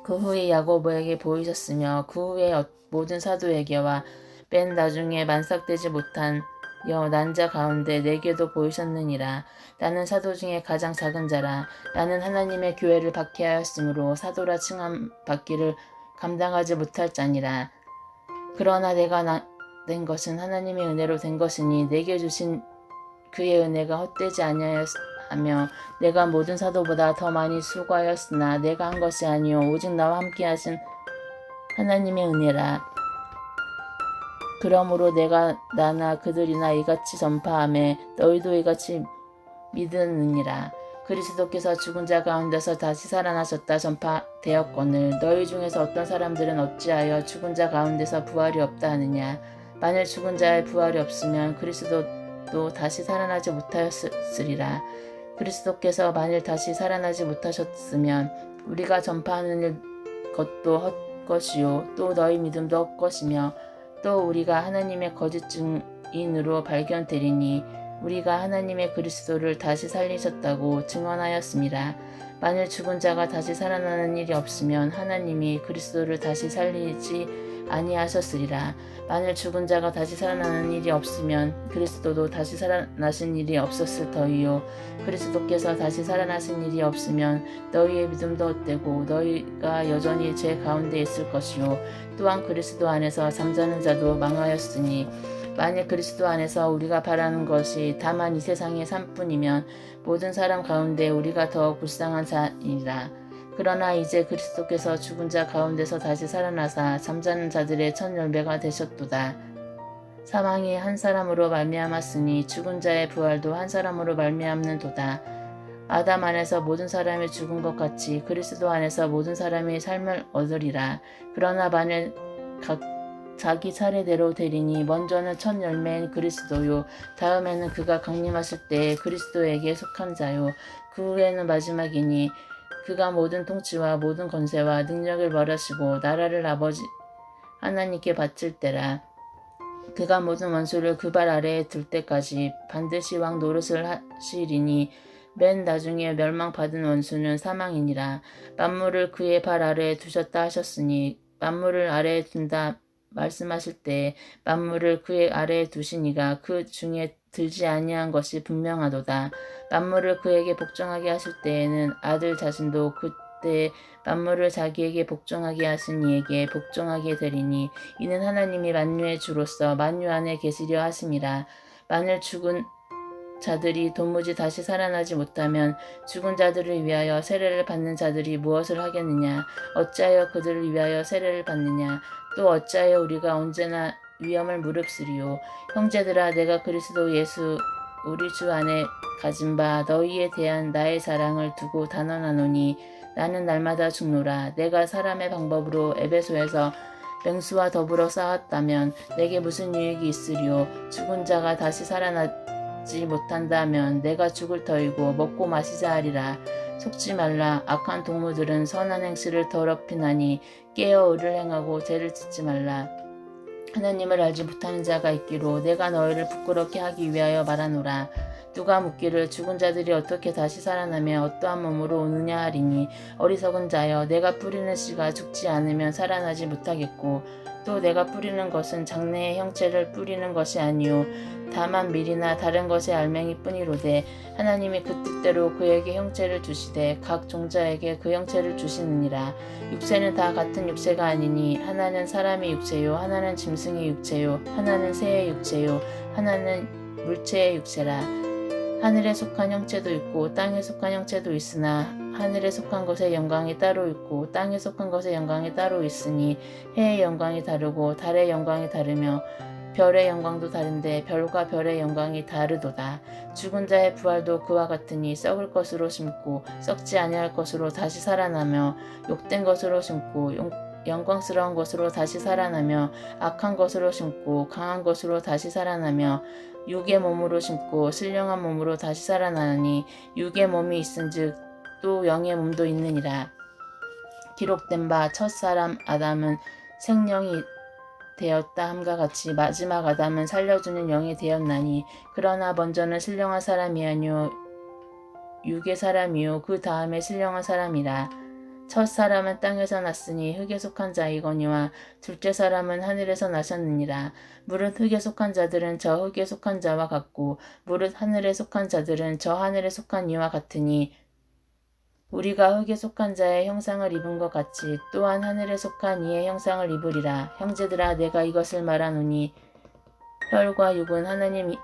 그 후에 야고보에게 보이셨으며 그 후에 모든 사도에게와 맨 나중에 만삭되지 못한 난 자 가운데 내게도 보이셨느니라. 나는 사도 중에 가장 작은 자라. 나는 하나님의 교회를 박해하였으므로 사도라 칭함 받기를 감당하지 못할 자니라. 그러나 내가 된 것은 하나님의 은혜로 된 것이니 내게 주신 그의 은혜가 헛되지 아니하였으며 내가 모든 사도보다 더 많이 수고하였으나 내가 한 것이 아니요 오직 나와 함께 하신 하나님의 은혜라. 그러므로 내가 나나 그들이나 이같이 전파하매 너희도 이같이 믿으느니라. 그리스도께서 죽은 자 가운데서 다시 살아나셨다 전파되었거늘 너희 중에서 어떤 사람들은 어찌하여 죽은 자 가운데서 부활이 없다 하느냐. 만일 죽은 자의 부활이 없으면 그리스도도 다시 살아나지 못하였으리라. 그리스도께서 만일 다시 살아나지 못하셨으면 우리가 전파하는 것도 헛것이요 또 너희 믿음도 헛것이며 또 우리가 하나님의 거짓 증인으로 발견되리니 우리가 하나님의 그리스도를 다시 살리셨다고 증언하였습니다. 만일 죽은 자가 다시 살아나는 일이 없으면 하나님이 그리스도를 다시 살리지 아니하셨으리라. 만일 죽은 자가 다시 살아나는 일이 없으면 그리스도도 다시 살아나신 일이 없었을 터이요. 그리스도께서 다시 살아나신 일이 없으면 너희의 믿음도 헛되고 너희가 여전히 죄 가운데 있을 것이요. 또한 그리스도 안에서 잠자는 자도 망하였으니 만일 그리스도 안에서 우리가 바라는 것이 다만 이 세상의 삶뿐이면 모든 사람 가운데 우리가 더 불쌍한 자이라. 그러나 이제 그리스도께서 죽은 자 가운데서 다시 살아나사 잠자는 자들의 첫 열매가 되셨도다. 사망이 한 사람으로 말미암았으니 죽은 자의 부활도 한 사람으로 말미암는도다. 아담 안에서 모든 사람이 죽은 것 같이 그리스도 안에서 모든 사람이 삶을 얻으리라. 그러나 만일 자기 차례대로 되리니 먼저는 첫 열매인 그리스도요 다음에는 그가 강림하실 때에 그리스도에게 속한 자요 그 후에는 마지막이니 그가 모든 통치와 모든 권세와 능력을 벌하시고 나라를 아버지 하나님께 바칠 때라. 그가 모든 원수를 그 발 아래에 둘 때까지 반드시 왕 노릇을 하시리니 맨 나중에 멸망받은 원수는 사망이니라. 만물을 그의 발 아래에 두셨다 하셨으니 만물을 아래에 둔다 말씀하실 때 만물을 그의 아래에 두시니가 그 중에 들지 아니한 것이 분명하도다. 만물을 그에게 복종하게 하실 때에는 아들 자신도 그때 만물을 자기에게 복종하게 하신 이에게 복종하게 되리니 이는 하나님이 만유의 주로서 만유 안에 계시려 하심이라. 만일 죽은 자들이 도무지 다시 살아나지 못하면 죽은 자들을 위하여 세례를 받는 자들이 무엇을 하겠느냐. 어찌하여 그들을 위하여 세례를 받느냐. 또 어찌하여 우리가 언제나 위험을 무릅쓰리요. 형제들아 내가 그리스도 예수 우리 주 안에 가진 바 너희에 대한 나의 사랑을 두고 단언하노니 나는 날마다 죽노라. 내가 사람의 방법으로 에베소에서 맹수와 더불어 싸웠다면 내게 무슨 유익이 있으리요. 죽은 자가 다시 살아나지 못한다면 내가 죽을 터이고 먹고 마시자 하리라. 속지 말라. 악한 동무들은 선한 행실을 더럽히나니 깨어 의를 행하고 죄를 짓지 말라. 하나님을 알지 못하는 자가 있기로 내가 너희를 부끄럽게 하기 위하여 말하노라. 누가 묻기를 죽은 자들이 어떻게 다시 살아나며 어떠한 몸으로 오느냐 하리니 어리석은 자여 내가 뿌리는 씨가 죽지 않으면 살아나지 못하겠고 또 내가 뿌리는 것은 장래의 형체를 뿌리는 것이 아니요 다만 밀이나 다른 것의 알맹이 뿐이로되 하나님이 그 뜻대로 그에게 형체를 주시되 각 종자에게 그 형체를 주시느니라. 육체는 다 같은 육체가 아니니 하나는 사람의 육체요 하나는 짐승의 육체요 하나는 새의 육체요 하나는 물체의 육체라. 하늘에 속한 형체도 있고 땅에 속한 형체도 있으나 하늘에 속한 것의 영광이 따로 있고 땅에 속한 것의 영광이 따로 있으니 해의 영광이 다르고 달의 영광이 다르며 별의 영광도 다른데 별과 별의 영광이 다르도다. 죽은 자의 부활도 그와 같으니 썩을 것으로 심고 썩지 아니할 것으로 다시 살아나며 욕된 것으로 심고 영광스러운 것으로 다시 살아나며 악한 것으로 심고 강한 것으로 다시 살아나며 육의 몸으로 심고 신령한 몸으로 다시 살아나니 육의 몸이 있은즉 또 영의 몸도 있느니라. 기록된 바 첫사람 아담은 생령이 되었다 함과 같이 마지막 아담은 살려주는 영이 되었나니 그러나 먼저는 신령한 사람이 아니요 육의 사람이요 그 다음에 신령한 사람이라. 첫 사람은 땅에서 났으니 흙에 속한 자이거니와 둘째 사람은 하늘에서 나셨느니라. 무릇 흙에 속한 자들은 저 흙에 속한 자와 같고 무릇 하늘에 속한 자들은 저 하늘에 속한 이와 같으니 우리가 흙에 속한 자의 형상을 입은 것 같이 또한 하늘에 속한 이의 형상을 입으리라. 형제들아 내가 이것을 말하노니 혈과 육은 하나님의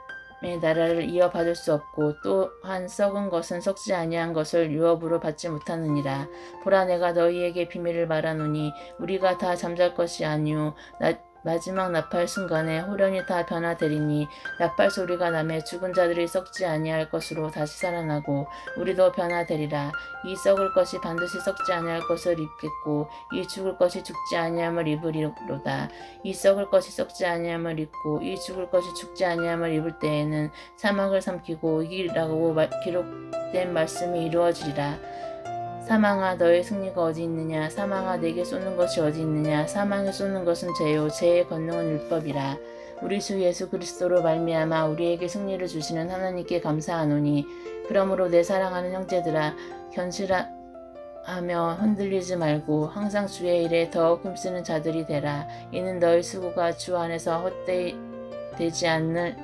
나라를 이어받을 수 없고 또한 썩은 것은 썩지 아니한 것을 유업으로 받지 못하느니라. 보라 내가 너희에게 비밀을 말하노니 우리가 다 잠잘 것이 아니요 마지막 나팔 순간에 호련히 다 변화되리니 나팔 소리가 나매 죽은 자들이 썩지 아니할 것으로 다시 살아나고 우리도 변화되리라. 이 썩을 것이 반드시 썩지 아니할 것을 입겠고 이 죽을 것이 죽지 아니함을 입으리로다. 이 썩을 것이 썩지 아니함을 입고 이 죽을 것이 죽지 아니함을 입을 때에는 사막을 삼키고 이기라고 기록된 말씀이 이루어지리라. 사망아 너의 승리가 어디 있느냐. 사망아 내게 쏘는 것이 어디 있느냐. 사망에 쏘는 것은 죄요 죄의 권능은 율법이라. 우리 주 예수 그리스도로 말미암아 우리에게 승리를 주시는 하나님께 감사하노니 그러므로 내 사랑하는 형제들아 견실하며 흔들리지 말고 항상 주의 일에 더욱 힘쓰는 자들이 되라. 이는 너희 수고가 주 안에서 헛되이 되지 않을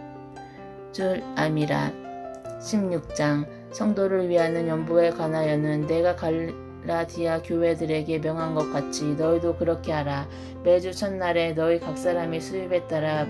줄 암이라. 16장 성도를 위하는 연보에 관하여는 내가 갈라디아 교회들에게 명한 것 같이 너희도 그렇게 하라. 매주 첫날에 너희 각 사람이 수입에 따라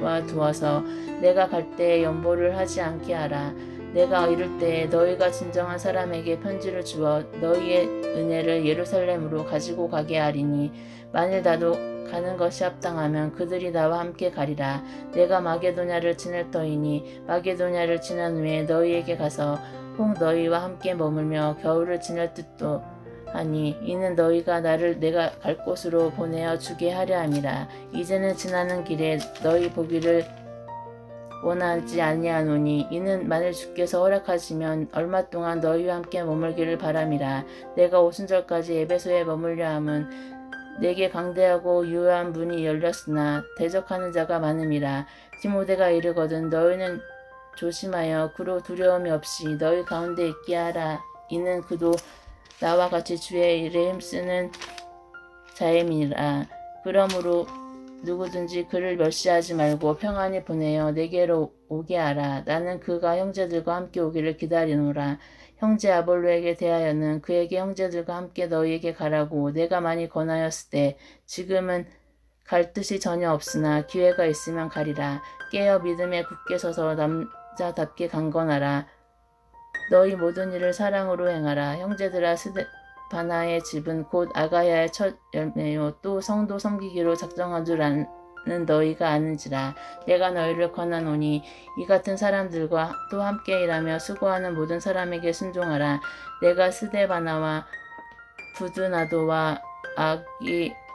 모아두어서 내가 갈 때에 연보를 하지 않게 하라. 내가 이를 때에 너희가 진정한 사람에게 편지를 주어 너희의 은혜를 예루살렘으로 가지고 가게 하리니 만일 나도 가는 것이 합당하면 그들이 나와 함께 가리라. 내가 마게도냐를 지낼 터이니 마게도냐를 지난 후에 너희에게 가서 혹 너희와 함께 머물며 겨울을 지낼 듯도 하니 이는 너희가 나를 내가 갈 곳으로 보내어 주게 하려 함이라. 이제는 지나는 길에 너희 보기를 원하지 아니하노니 이는 만일 주께서 허락하시면 얼마 동안 너희와 함께 머물기를 바람이라. 내가 오순절까지 에베소에 머물려 함은 내게 강대하고 유효한 문이 열렸으나 대적하는 자가 많음이라. 디모데가 이르거든 너희는 조심하여 그로 두려움이 없이 너희 가운데 있게 하라. 이는 그도 나와 같이 주의 일에 힘쓰는 자임이라. 그러므로 누구든지 그를 멸시하지 말고 평안히 보내어 내게로 오게 하라. 나는 그가 형제들과 함께 오기를 기다리노라. 형제 아볼로에게 대하여는 그에게 형제들과 함께 너희에게 가라고 내가 많이 권하였을 때 지금은 갈 뜻이 전혀 없으나 기회가 있으면 가리라. 깨어 믿음에 굳게 서서 남자답게 강건하라. 너희 모든 일을 사랑으로 행하라. 형제들아 스데바나의 집은 곧 아가야의 첫 열매요 또 성도 섬기기로 작정한 줄 아는 너희가 아는지라. 내가 너희를 권하노니 이 같은 사람들과 또 함께 일하며 수고하는 모든 사람에게 순종하라. 내가 스데바나와 부드나도와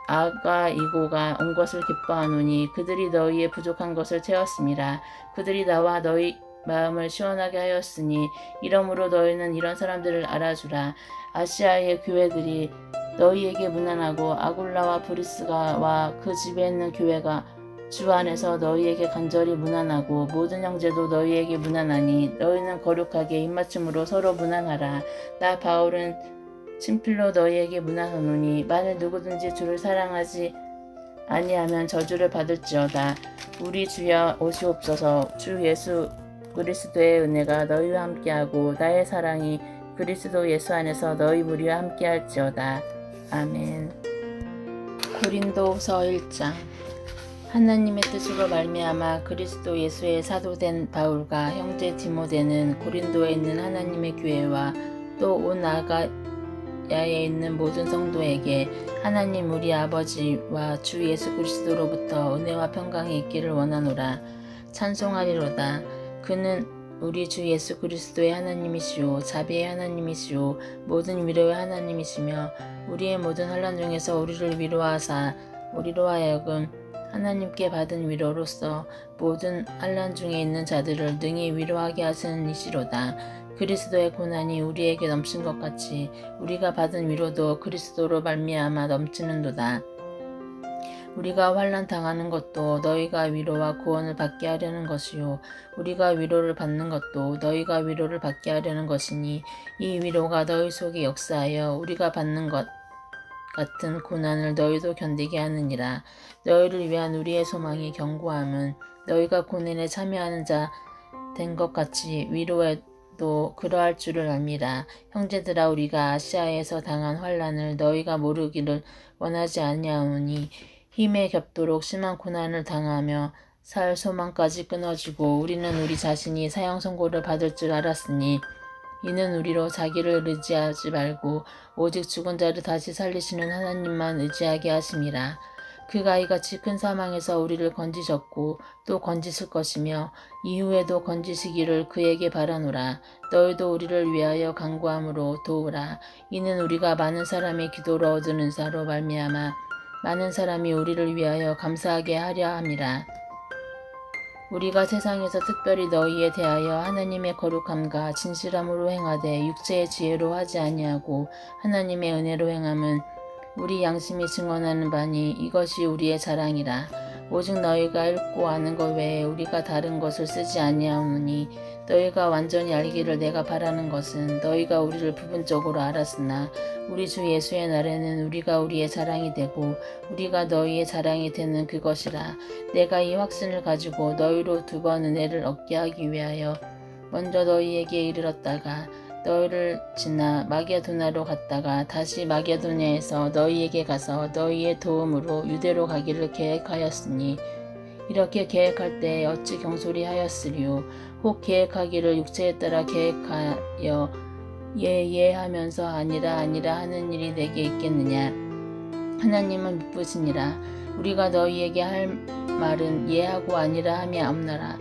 아가이고가 온 것을 기뻐하노니 그들이 너희의 부족한 것을 채웠음이라. 그들이 나와 너희 마음을 시원하게 하였으니 이러므로 너희는 이런 사람들을 알아주라. 아시아의 교회들이 너희에게 무난하고 아굴라와 브리스가와 그 집에 있는 교회가 주 안에서 너희에게 간절히 무난하고 모든 형제도 너희에게 무난하니 너희는 거룩하게 입맞춤으로 서로 무난하라. 나 바울은 친필로 너희에게 무난하노니 만일 누구든지 주를 사랑하지 아니하면 저주를 받을지어다. 우리 주여 오시옵소서. 주 예수 그리스도의 은혜가 너희와 함께하고 나의 사랑이 그리스도 예수 안에서 너희 무리와 함께할지어다. 아멘. 고린도서 1장. 하나님의 뜻으로 말미암아 그리스도 예수의 사도된 바울과 형제 디모데는 고린도에 있는 하나님의 교회와 또 온 아가야에 있는 모든 성도에게 하나님 우리 아버지와 주 예수 그리스도로부터 은혜와 평강이 있기를 원하노라. 찬송하리로다. 그는 우리 주 예수 그리스도의 하나님이시오 자비의 하나님이시오 모든 위로의 하나님이시며 우리의 모든 환난 중에서 우리를 위로하사 우리로 하여금 하나님께 받은 위로로서 모든 환난 중에 있는 자들을 능히 위로하게 하시는 이시로다. 그리스도의 고난이 우리에게 넘친 것 같이 우리가 받은 위로도 그리스도로 말미암아 넘치는도다. 우리가 환난 당하는 것도 너희가 위로와 구원을 받게 하려는 것이요 우리가 위로를 받는 것도 너희가 위로를 받게 하려는 것이니 이 위로가 너희 속에 역사하여 우리가 받는 것 같은 고난을 너희도 견디게 하느니라. 너희를 위한 우리의 소망이 견고함은 너희가 고난에 참여하는 자 된 것 같이 위로에도 그러할 줄을 압니다. 형제들아, 우리가 아시아에서 당한 환난을 너희가 모르기를 원하지 아니하오니 힘에 겹도록 심한 고난을 당하며 살 소망까지 끊어지고 우리는 우리 자신이 사형 선고를 받을 줄 알았으니 이는 우리로 자기를 의지하지 말고 오직 죽은 자를 다시 살리시는 하나님만 의지하게 하심이라. 그가 이같이 큰 사망에서 우리를 건지셨고 또 건지실 것이며 이후에도 건지시기를 그에게 바라노라. 너희도 우리를 위하여 간구함으로 도우라. 이는 우리가 많은 사람의 기도를 얻은 은사로 말미암아 많은 사람이 우리를 위하여 감사하게 하려 함이라. 우리가 세상에서 특별히 너희에 대하여 하나님의 거룩함과 진실함으로 행하되 육체의 지혜로 하지 아니하고 하나님의 은혜로 행함은 우리 양심이 증언하는 바니 이것이 우리의 자랑이라. 오직 너희가 읽고 아는 것 외에 우리가 다른 것을 쓰지 아니하오니 너희가 완전히 알기를 내가 바라는 것은 너희가 우리를 부분적으로 알았으나 우리 주 예수의 날에는 우리가 우리의 자랑이 되고 우리가 너희의 자랑이 되는 그것이라. 내가 이 확신을 가지고 너희로 두 번 은혜를 얻게 하기 위하여 먼저 너희에게 이르렀다가 너희를 지나 마게도나로 갔다가 다시 마게도냐에서 너희에게 가서 너희의 도움으로 유대로 가기를 계획하였으니 이렇게 계획할 때에 어찌 경솔히 하였으리요. 혹 계획하기를 육체에 따라 계획하여 예 하면서 아니라 하는 일이 내게 있겠느냐. 하나님은 미쁘시니라. 우리가 너희에게 할 말은 예하고 아니라 함이 없나라.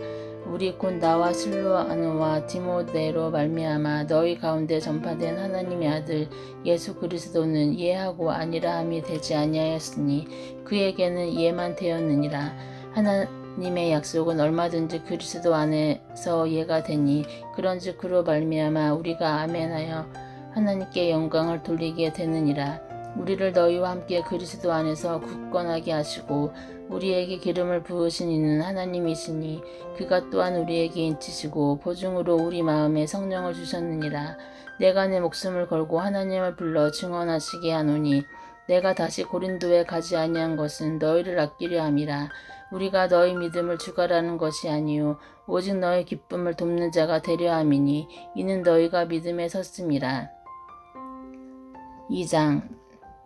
우리 곧 나와 실로아노와 디모데로 말미암아 너희 가운데 전파된 하나님의 아들 예수 그리스도는 예하고 아니라 함이 되지 아니하였으니 그에게는 예만 되었느니라. 하나님의 약속은 얼마든지 그리스도 안에서 예가 되니 그런즉 그로 말미암아 우리가 아멘하여 하나님께 영광을 돌리게 되느니라. 우리를 너희와 함께 그리스도 안에서 굳건하게 하시고 우리에게 기름을 부으신 이는 하나님이시니 그가 또한 우리에게 인치시고 보증으로 우리 마음에 성령을 주셨느니라. 내가 내 목숨을 걸고 하나님을 불러 증언하시게 하노니 내가 다시 고린도에 가지 아니한 것은 너희를 아끼려 함이라. 우리가 너희 믿음을 주가라는 것이 아니요 오직 너희 기쁨을 돕는 자가 되려 함이니 이는 너희가 믿음에 섰음이라. 2장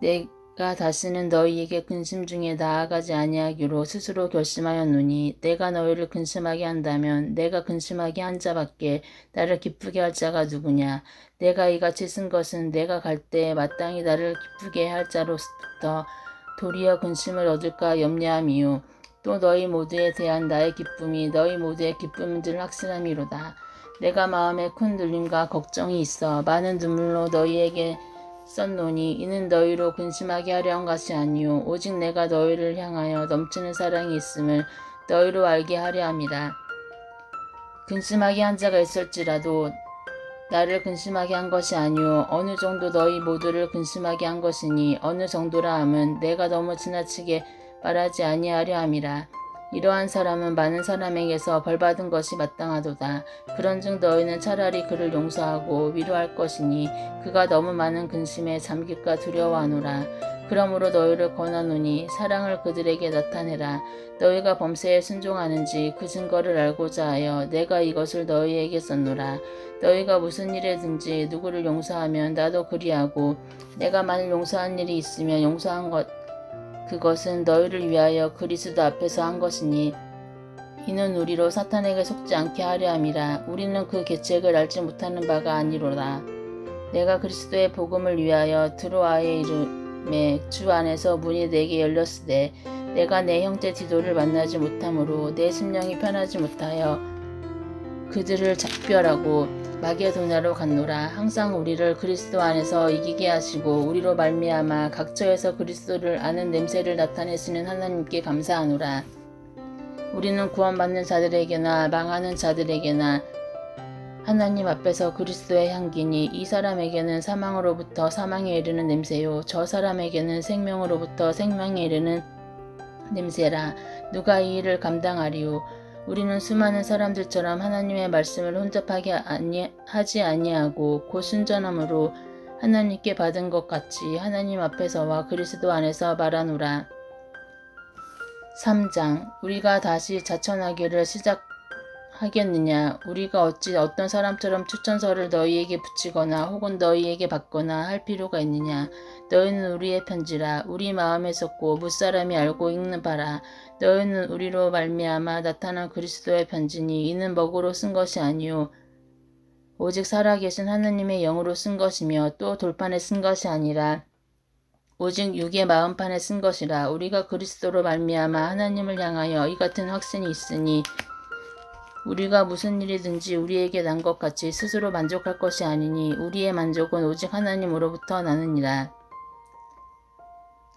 내가 다시는 너희에게 근심 중에 나아가지 아니하기로 스스로 결심하였노니 내가 너희를 근심하게 한다면 내가 근심하게 한 자밖에 나를 기쁘게 할 자가 누구냐. 내가 이같이 쓴 것은 내가 갈 때에 마땅히 나를 기쁘게 할 자로부터 도리어 근심을 얻을까 염려함이요 또 너희 모두에 대한 나의 기쁨이 너희 모두의 기쁨인 줄 확신함이로다. 내가 마음에 큰 눌림과 걱정이 있어 많은 눈물로 너희에게 썼노니 이는 너희로 근심하게 하려 한 것이 아니요 오직 내가 너희를 향하여 넘치는 사랑이 있음을 너희로 알게 하려 함이라. 근심하게 한 자가 있을지라도 나를 근심하게 한 것이 아니요 어느 정도 너희 모두를 근심하게 한 것이니 어느 정도라 함은 내가 너무 지나치게 말하지 아니하려 함이라. 이러한 사람은 많은 사람에게서 벌받은 것이 마땅하도다. 그런즉 너희는 차라리 그를 용서하고 위로할 것이니 그가 너무 많은 근심에 잠길까 두려워하노라. 그러므로 너희를 권하노니 사랑을 그들에게 나타내라. 너희가 범죄에 순종하는지 그 증거를 알고자 하여 내가 이것을 너희에게 썼노라. 너희가 무슨 일에든지 누구를 용서하면 나도 그리하고 내가 만일 용서한 일이 있으면 용서한 그것은 너희를 위하여 그리스도 앞에서 한 것이니 이는 우리로 사탄에게 속지 않게 하려 함이라. 우리는 그 계책을 알지 못하는 바가 아니로라. 내가 그리스도의 복음을 위하여 드로아의 이름에 주 안에서 문이 내게 열렸으되 내가 내 형제 디도를 만나지 못하므로 내 심령이 편하지 못하여 그들을 작별하고 마게도냐로 갔노라. 항상 우리를 그리스도 안에서 이기게 하시고 우리로 말미암아 각처에서 그리스도를 아는 냄새를 나타내시는 하나님께 감사하노라. 우리는 구원받는 자들에게나 망하는 자들에게나 하나님 앞에서 그리스도의 향기니 이 사람에게는 사망으로부터 사망에 이르는 냄새요 저 사람에게는 생명으로부터 생명에 이르는 냄새라. 누가 이 일을 감당하리요. 우리는 수많은 사람들처럼 하나님의 말씀을 혼잡하게 하지 아니하고 곧 순전함으로 하나님께 받은 것 같이 하나님 앞에서와 그리스도 안에서 말하노라. 3장. 우리가 다시 자천하기를 시작하겠느냐. 우리가 어찌 어떤 사람처럼 추천서를 너희에게 붙이거나 혹은 너희에게 받거나 할 필요가 있느냐. 너희는 우리의 편지라. 우리 마음에 썩고 무사람이 알고 읽는 바라. 너희는 우리로 말미암아 나타난 그리스도의 편지니 이는 먹으로 쓴 것이 아니요 오직 살아계신 하느님의 영으로 쓴 것이며 또 돌판에 쓴 것이 아니라 오직 육의 마음판에 쓴 것이라. 우리가 그리스도로 말미암아 하나님을 향하여 이 같은 확신이 있으니 우리가 무슨 일이든지 우리에게 난 것 같이 스스로 만족할 것이 아니니 우리의 만족은 오직 하나님으로부터 나느니라.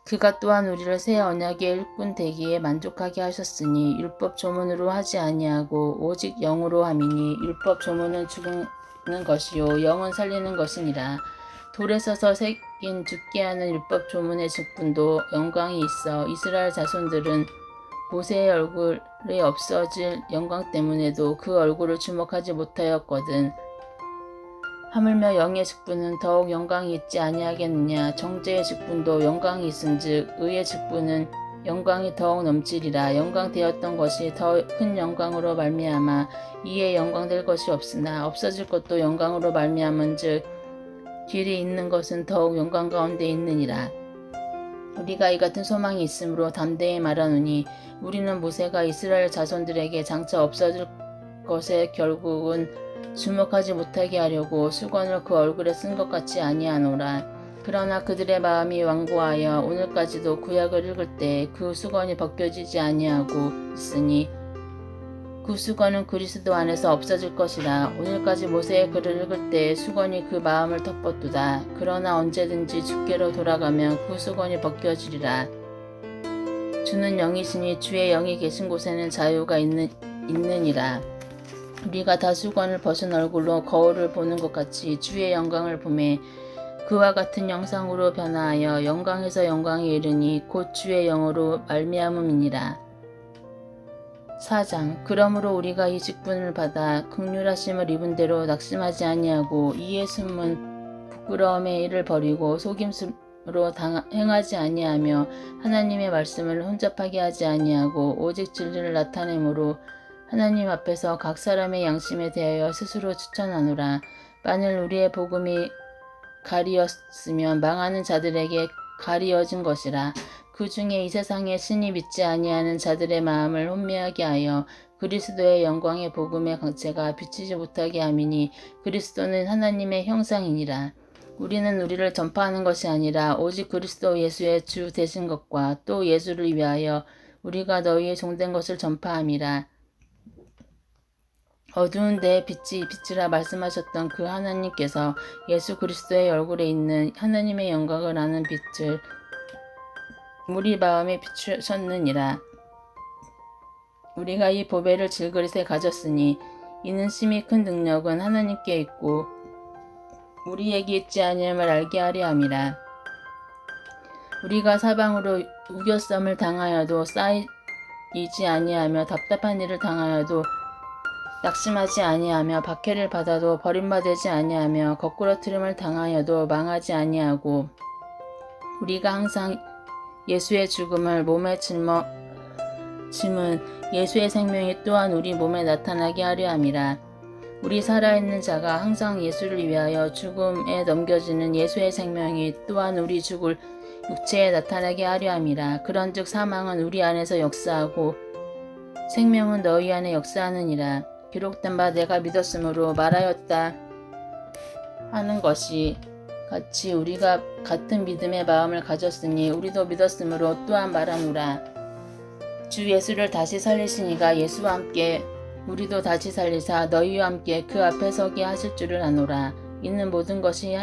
그가 또한 우리를 새 언약의 일꾼 되기에 만족하게 하셨으니 율법 조문으로 하지 아니하고 오직 영으로 함이니 율법 조문은 죽는 것이요 영은 살리는 것이니라. 돌에 서서 새긴 죽게 하는 율법 조문의 직분도 영광이 있어 이스라엘 자손들은 모세의 얼굴이 없어질 영광 때문에도 그 얼굴을 주목하지 못하였거든. 하물며 영의 직분은 더욱 영광이 있지 아니하겠느냐. 정죄의 직분도 영광이 있은즉 의의 직분은 영광이 더욱 넘치리라. 영광되었던 것이 더 큰 영광으로 말미암아 이에 영광될 것이 없으나 없어질 것도 영광으로 말미암은즉 뒤에 있는 것은 더욱 영광 가운데 있느니라. 우리가 이 같은 소망이 있으므로 담대히 말하노니 우리는 모세가 이스라엘 자손들에게 장차 없어질 것에 결국은 주목하지 못하게 하려고 수건을 그 얼굴에 쓴 것 같이 아니하노라. 그러나 그들의 마음이 완고하여 오늘까지도 구약을 읽을 때 그 수건이 벗겨지지 아니하고 있으니 그 수건은 그리스도 안에서 없어질 것이라. 오늘까지 모세의 글을 읽을 때 수건이 그 마음을 덮었도다. 그러나 언제든지 주께로 돌아가면 그 수건이 벗겨지리라. 주는 영이시니 주의 영이 계신 곳에는 자유가 있느니라. 우리가 다 수건을 벗은 얼굴로 거울을 보는 것 같이 주의 영광을 보매 그와 같은 영상으로 변화하여 영광에서 영광에 이르니 곧 주의 영으로 말미암음이니라. 4장. 그러므로 우리가 이 직분을 받아 긍휼하심을 입은 대로 낙심하지 아니하고 이에 숨은 부끄러움의 일을 버리고 속임수로 행하지 아니하며 하나님의 말씀을 혼잡하게 하지 아니하고 오직 진리를 나타내므로 하나님 앞에서 각 사람의 양심에 대하여 스스로 추천하노라. 만일 우리의 복음이 가리었으면 망하는 자들에게 가리어진 것이라. 그 중에 이 세상에 신이 믿지 아니하는 자들의 마음을 혼미하게 하여 그리스도의 영광의 복음의 강체가 비치지 못하게 함이니 그리스도는 하나님의 형상이니라. 우리는 우리를 전파하는 것이 아니라 오직 그리스도 예수의 주 되신 것과 또 예수를 위하여 우리가 너희의 종된 것을 전파함이라. 어두운 데에 빛이 비치라 말씀하셨던 그 하나님께서 예수 그리스도의 얼굴에 있는 하나님의 영광을 아는 빛을 우리 마음에 비추셨느니라. 우리가 이 보배를 질그릇에 가졌으니 이는 심히 큰 능력은 하나님께 있고 우리에게 있지 아니함을 알게 하려 함이라. 우리가 사방으로 우겨쌈을 당하여도 쌓이지 아니하며 답답한 일을 당하여도 낙심하지 아니하며 박해를 받아도 버림받지 아니하며 거꾸러뜨림을 당하여도 망하지 아니하고 우리가 항상 예수의 죽음을 몸에 짊은 예수의 생명이 또한 우리 몸에 나타나게 하려 함이라. 우리 살아있는 자가 항상 예수를 위하여 죽음에 넘겨지는 예수의 생명이 또한 우리 죽을 육체에 나타나게 하려 함이라. 그런즉 사망은 우리 안에서 역사하고 생명은 너희 안에 역사하느니라. 기록된 바 내가 믿었으므로 말하였다 하는 것이 같이 우리가 같은 믿음의 마음을 가졌으니 우리도 믿었으므로 또한 말하노라. 주 예수를 다시 살리시니가 예수와 함께 우리도 다시 살리사 너희와 함께 그 앞에 서게 하실 줄을 아노라. 이는 모든 것이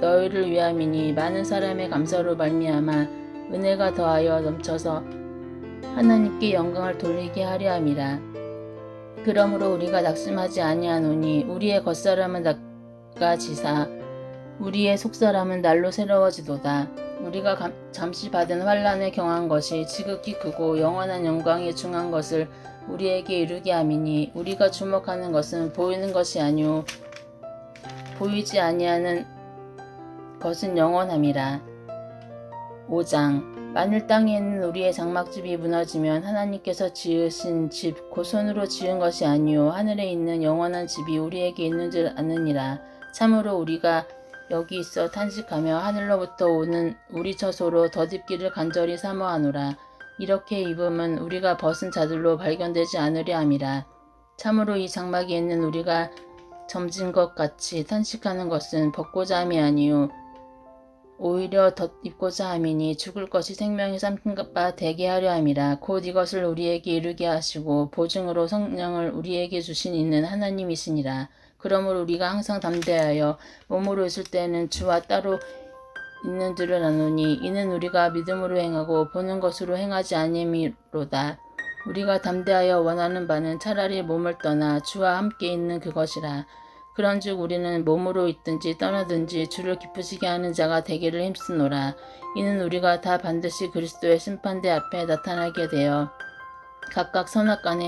너희를 위함이니 많은 사람의 감사로 말미암아 은혜가 더하여 넘쳐서 하나님께 영광을 돌리게 하려 함이라. 그러므로 우리가 낙심하지 아니하노니 우리의 겉사람은 닦아지사 우리의 속사람은 날로 새로워지도다. 우리가 잠시 받은 환난에 경한 것이 지극히 크고 영원한 영광에 중한 것을 우리에게 이루게 함이니 우리가 주목하는 것은 보이는 것이 아니오 보이지 아니하는 것은 영원함이라. 5장. 만일 땅에 있는 우리의 장막집이 무너지면 하나님께서 지으신 집 곧 손으로 지은 것이 아니오 하늘에 있는 영원한 집이 우리에게 있는 줄 아느니라. 참으로 우리가 여기 있어 탄식하며 하늘로부터 오는 우리 처소로 덧입기를 간절히 사모하노라. 이렇게 입음은 우리가 벗은 자들로 발견되지 않으려 함이라. 참으로 이 장막에 있는 우리가 점진 것 같이 탄식하는 것은 벗고자 함이 아니오 오히려 덧입고자 함이니 죽을 것이 생명이 삼킨 바 되게 하려 함이라. 곧 이것을 우리에게 이루게 하시고 보증으로 성령을 우리에게 주신 이는 하나님이시니라. 그러므로 우리가 항상 담대하여 몸으로 있을 때는 주와 따로 있는 줄을 아노니 이는 우리가 믿음으로 행하고 보는 것으로 행하지 아니미로다. 우리가 담대하여 원하는 바는 차라리 몸을 떠나 주와 함께 있는 그것이라. 그런즉 우리는 몸으로 있든지 떠나든지 주를 기쁘시게 하는 자가 되기를 힘쓰노라. 이는 우리가 다 반드시 그리스도의 심판대 앞에 나타나게 되어 각각 선악간에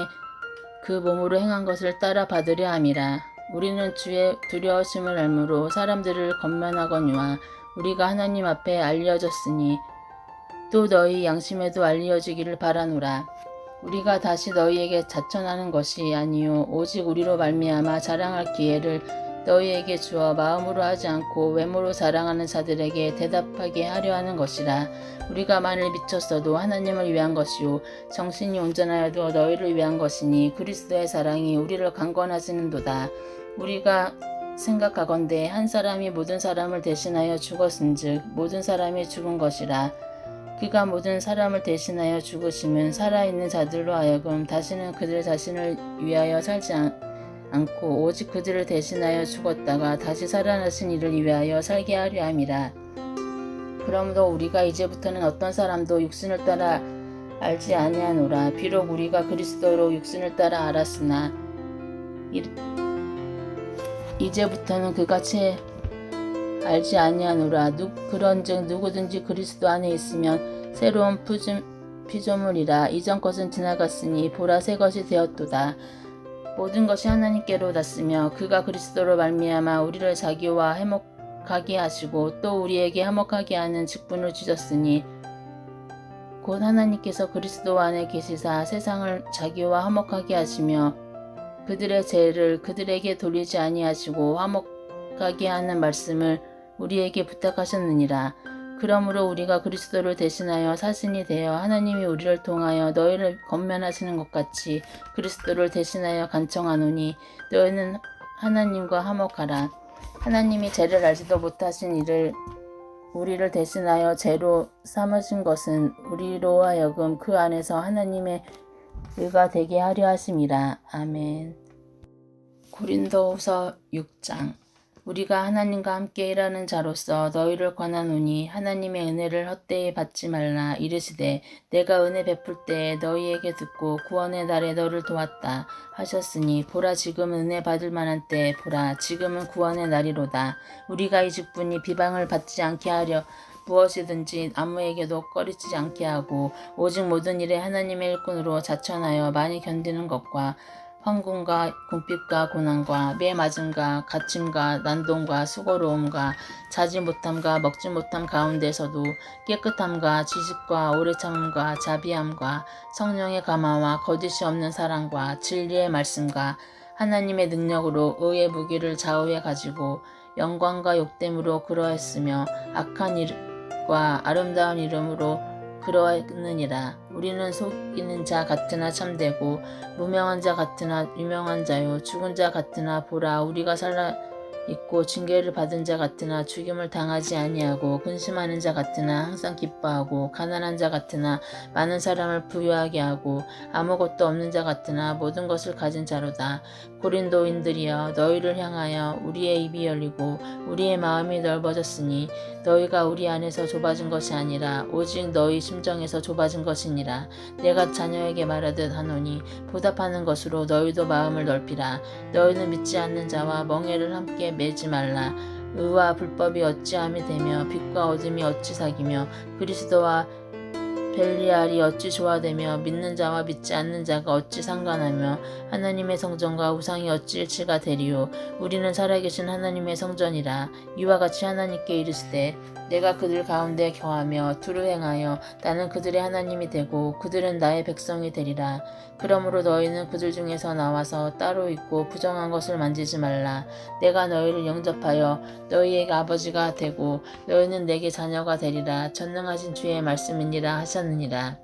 그 몸으로 행한 것을 따라 받으려 함이라. 우리는 주의 두려우심을 알므로 사람들을 권면하거니와 우리가 하나님 앞에 알려졌으니 또 너희 양심에도 알려지기를 바라노라. 우리가 다시 너희에게 자천하는 것이 아니요 오직 우리로 말미암아 자랑할 기회를 너희에게 주어 마음으로 하지 않고 외모로 자랑하는 자들에게 대답하게 하려 하는 것이라. 우리가 만일 미쳤어도 하나님을 위한 것이요 정신이 온전하여도 너희를 위한 것이니 그리스도의 사랑이 우리를 강권하시는도다. 우리가 생각하건대 한 사람이 모든 사람을 대신하여 죽었은즉 모든 사람이 죽은 것이라. 그가 모든 사람을 대신하여 죽으심은 살아있는 자들로 하여금 다시는 그들 자신을 위하여 살지 않고 오직 그들을 대신하여 죽었다가 다시 살아나신 이를 위하여 살게 하려 함이라. 그러므로 우리가 이제부터는 어떤 사람도 육신을 따라 알지 아니하노라. 비록 우리가 그리스도로 육신을 따라 알았으나 이제부터는 그같이 알지 아니하노라. 그런즉 누구든지 그리스도 안에 있으면 새로운 피조물이라. 이전 것은 지나갔으니 보라 새 것이 되었도다. 모든 것이 하나님께로 났으며 그가 그리스도로 말미암아 우리를 자기와 화목하게 하시고 또 우리에게 화목하게 하는 직분을 주셨으니 곧 하나님께서 그리스도 안에 계시사 세상을 자기와 화목하게 하시며 그들의 죄를 그들에게 돌리지 아니하시고 화목하게 하는 말씀을 우리에게 부탁하셨느니라. 그러므로 우리가 그리스도를 대신하여 사신이 되어 하나님이 우리를 통하여 너희를 권면하시는 것 같이 그리스도를 대신하여 간청하노니 너희는 하나님과 화목하라. 하나님이 죄를 알지도 못하신 이를 우리를 대신하여 죄로 삼으신 것은 우리로 하여금 그 안에서 하나님의 의가 되게 하려 하심이라. 아멘. 고린도후서 6장. 우리가 하나님과 함께 일하는 자로서 너희를 권하노니 하나님의 은혜를 헛되이 받지 말라. 이르시되 내가 은혜 베풀 때에 너희에게 듣고 구원의 날에 너를 도왔다 하셨으니 보라 지금 은혜 받을 만한 때 보라 지금은 구원의 날이로다. 우리가 이 직분이 비방을 받지 않게 하려 무엇이든지 아무에게도 꺼리지 않게 하고 오직 모든 일에 하나님의 일꾼으로 자천하여 많이 견디는 것과 황궁과 궁핍과 고난과 매맞음과 갇힘과 난동과 수고로움과 자지 못함과 먹지 못함 가운데서도 깨끗함과 지식과 오래 참음과 자비함과 성령의 감화와 거짓이 없는 사랑과 진리의 말씀과 하나님의 능력으로 의의 무기를 좌우해 가지고 영광과 욕됨으로 그러했으며 악한 일과 아름다운 이름으로 그러하느니라. 우리는 속이는 자 같으나 참되고 무명한 자 같으나 유명한 자요 죽은 자 같으나 보라 우리가 살아 있고 징계를 받은 자 같으나 죽임을 당하지 아니하고 근심하는 자 같으나 항상 기뻐하고 가난한 자 같으나 많은 사람을 부유하게 하고 아무것도 없는 자 같으나 모든 것을 가진 자로다. 고린도인들이여 너희를 향하여 우리의 입이 열리고 우리의 마음이 넓어졌으니 너희가 우리 안에서 좁아진 것이 아니라 오직 너희 심정에서 좁아진 것이니라. 내가 자녀에게 말하듯 하노니 보답하는 것으로 너희도 마음을 넓히라. 너희는 믿지 않는 자와 멍에를 함께 매지 말라. 의와 불법이 어찌함이 되며 빛과 어둠이 어찌 사귀며 그리스도와 벨리알이 어찌 조화되며 믿는 자와 믿지 않는 자가 어찌 상관하며 하나님의 성전과 우상이 어찌 일치가 되리요. 우리는 살아계신 하나님의 성전이라. 이와 같이 하나님께 이르시되 내가 그들 가운데 거하며 두루 행하여 나는 그들의 하나님이 되고 그들은 나의 백성이 되리라. 그러므로 너희는 그들 중에서 나와서 따로 있고 부정한 것을 만지지 말라. 내가 너희를 영접하여 너희에게 아버지가 되고 너희는 내게 자녀가 되리라. 전능하신 주의 말씀이니라 하셨느니라.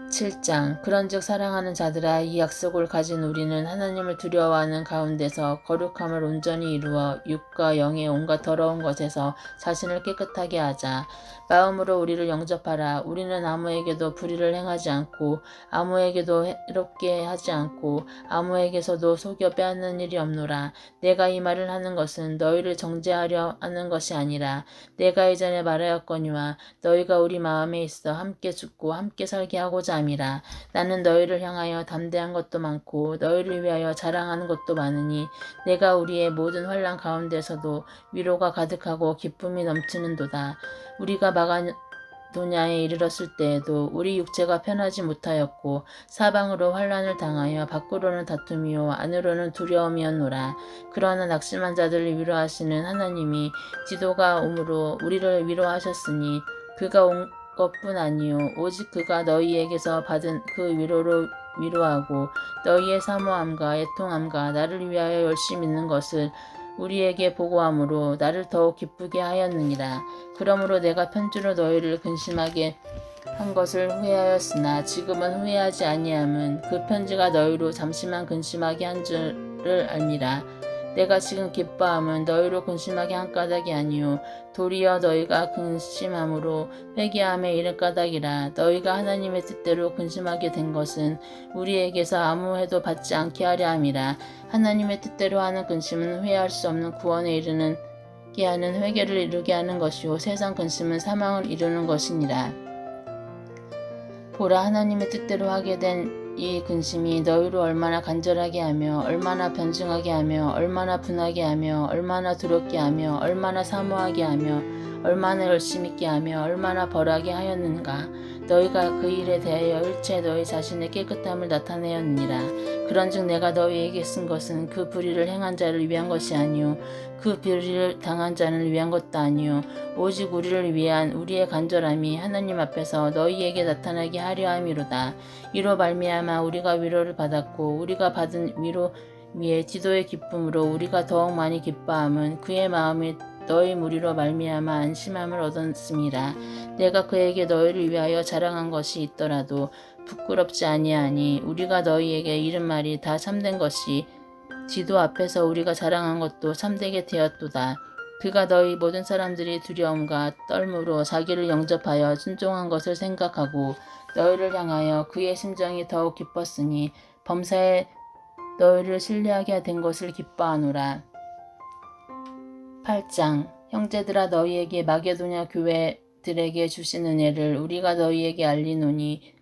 7장 그런즉 사랑하는 자들아 이 약속을 가진 우리는 하나님을 두려워하는 가운데서 거룩함을 온전히 이루어 육과 영의 온갖 더러운 것에서 자신을 깨끗하게 하자. 마음으로 우리를 영접하라. 우리는 아무에게도 불의를 행하지 않고 아무에게도 해롭게 하지 않고 아무에게서도 속여 빼앗는 일이 없노라. 내가 이 말을 하는 것은 너희를 정죄하려 하는 것이 아니라 내가 이전에 말하였거니와 너희가 우리 마음에 있어 함께 죽고 함께 살게 하고자 함이라. 나는 너희를 향하여 담대한 것도 많고 너희를 위하여 자랑하는 것도 많으니 내가 우리의 모든 환난 가운데서도 위로가 가득하고 기쁨이 넘치는도다. 우리가 마가도냐에 이르렀을 때에도 우리 육체가 편하지 못하였고 사방으로 환난을 당하여 밖으로는 다툼이요 안으로는 두려움이었노라. 그러나 낙심한 자들을 위로하시는 하나님이 지도가 오므로 우리를 위로하셨으니 그가 온 것뿐 아니요 오직 그가 너희에게서 받은 그 위로로 위로하고 너희의 사모함과 애통함과 나를 위하여 열심히 있는 것을 우리에게 보고함으로 나를 더욱 기쁘게 하였느니라. 그러므로 내가 편지로 너희를 근심하게 한 것을 후회하였으나 지금은 후회하지 아니함은 그 편지가 너희로 잠시만 근심하게 한 줄을 알미라. 내가 지금 기뻐함은 너희로 근심하게 한 까닭이 아니요 도리어 너희가 근심함으로 회개함에 이를 까닭이라. 너희가 하나님의 뜻대로 근심하게 된 것은 우리에게서 아무 해도 받지 않게 하려 함이라. 하나님의 뜻대로 하는 근심은 회개할 수 없는 구원에 이르는 게 하는 회개를 이루게 하는 것이요 세상 근심은 사망을 이루는 것이니라. 보라 하나님의 뜻대로 하게 된 이 근심이 너희로 얼마나 간절하게 하며 얼마나 변증하게 하며 얼마나 분하게 하며 얼마나 두렵게 하며 얼마나 사모하게 하며 얼마나 열심 있게 하며 얼마나 벌하게 하였는가. 너희가 그 일에 대하여 일체 너희 자신의 깨끗함을 나타내었느니라. 그런즉 내가 너희에게 쓴 것은 그 불의를 행한 자를 위한 것이 아니요 그 불의를 당한 자를 위한 것도 아니요 오직 우리를 위한 우리의 간절함이 하나님 앞에서 너희에게 나타나게 하려 함이로다. 이로 말미암아 우리가 위로를 받았고 우리가 받은 위로 위에 지도의 기쁨으로 우리가 더욱 많이 기뻐함은 그의 마음이 너희 무리로 말미암아 안심함을 얻었음이라. 내가 그에게 너희를 위하여 자랑한 것이 있더라도 부끄럽지 아니하니 우리가 너희에게 이른 말이 다 참된 것이 지도 앞에서 우리가 자랑한 것도 참되게 되었도다. 그가 너희 모든 사람들이 두려움과 떨므로 자기를 영접하여 순종한 것을 생각하고 너희를 향하여 그의 심정이 더욱 기뻤으니 범사에 너희를 신뢰하게 된 것을 기뻐하노라. 8장 형제들아 너희에게 마게도냐 교회들에게 주신 은혜를 우리가 너희에게 알리노니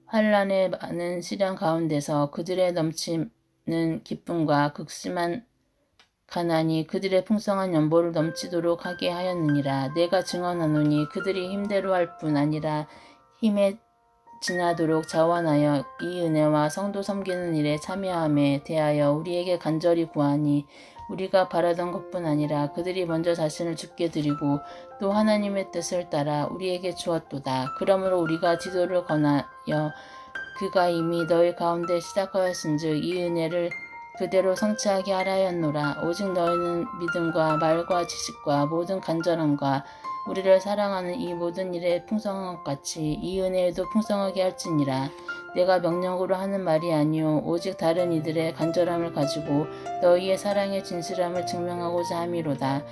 환난의 많은 시련 가운데서 그들의 넘치는 기쁨과 극심한 가난이 그들의 풍성한 연보를 넘치도록 하게 하였느니라. 내가 증언하노니 그들이 힘대로 할 뿐 아니라 힘에 지나도록 자원하여 이 은혜와 성도 섬기는 일에 참여함에 대하여 우리에게 간절히 구하니 우리가 바라던 것뿐 아니라 그들이 먼저 자신을 주께 드리고 또 하나님의 뜻을 따라 우리에게 주었도다. 그러므로 우리가 지도를 권하여 그가 이미 너희 가운데 시작하였은즉 이 은혜를 그대로 성취하게 하라 하였노라. 오직 너희는 믿음과 말과 지식과 모든 간절함과 우리를 사랑하는 이 모든 일에 풍성한 것 같이 이 은혜에도 풍성하게 할지니라. 내가 명령으로 하는 말이 아니요 오직 다른 이들의 간절함을 가지고 너희의 사랑의 진실함을 증명하고자 함이로다.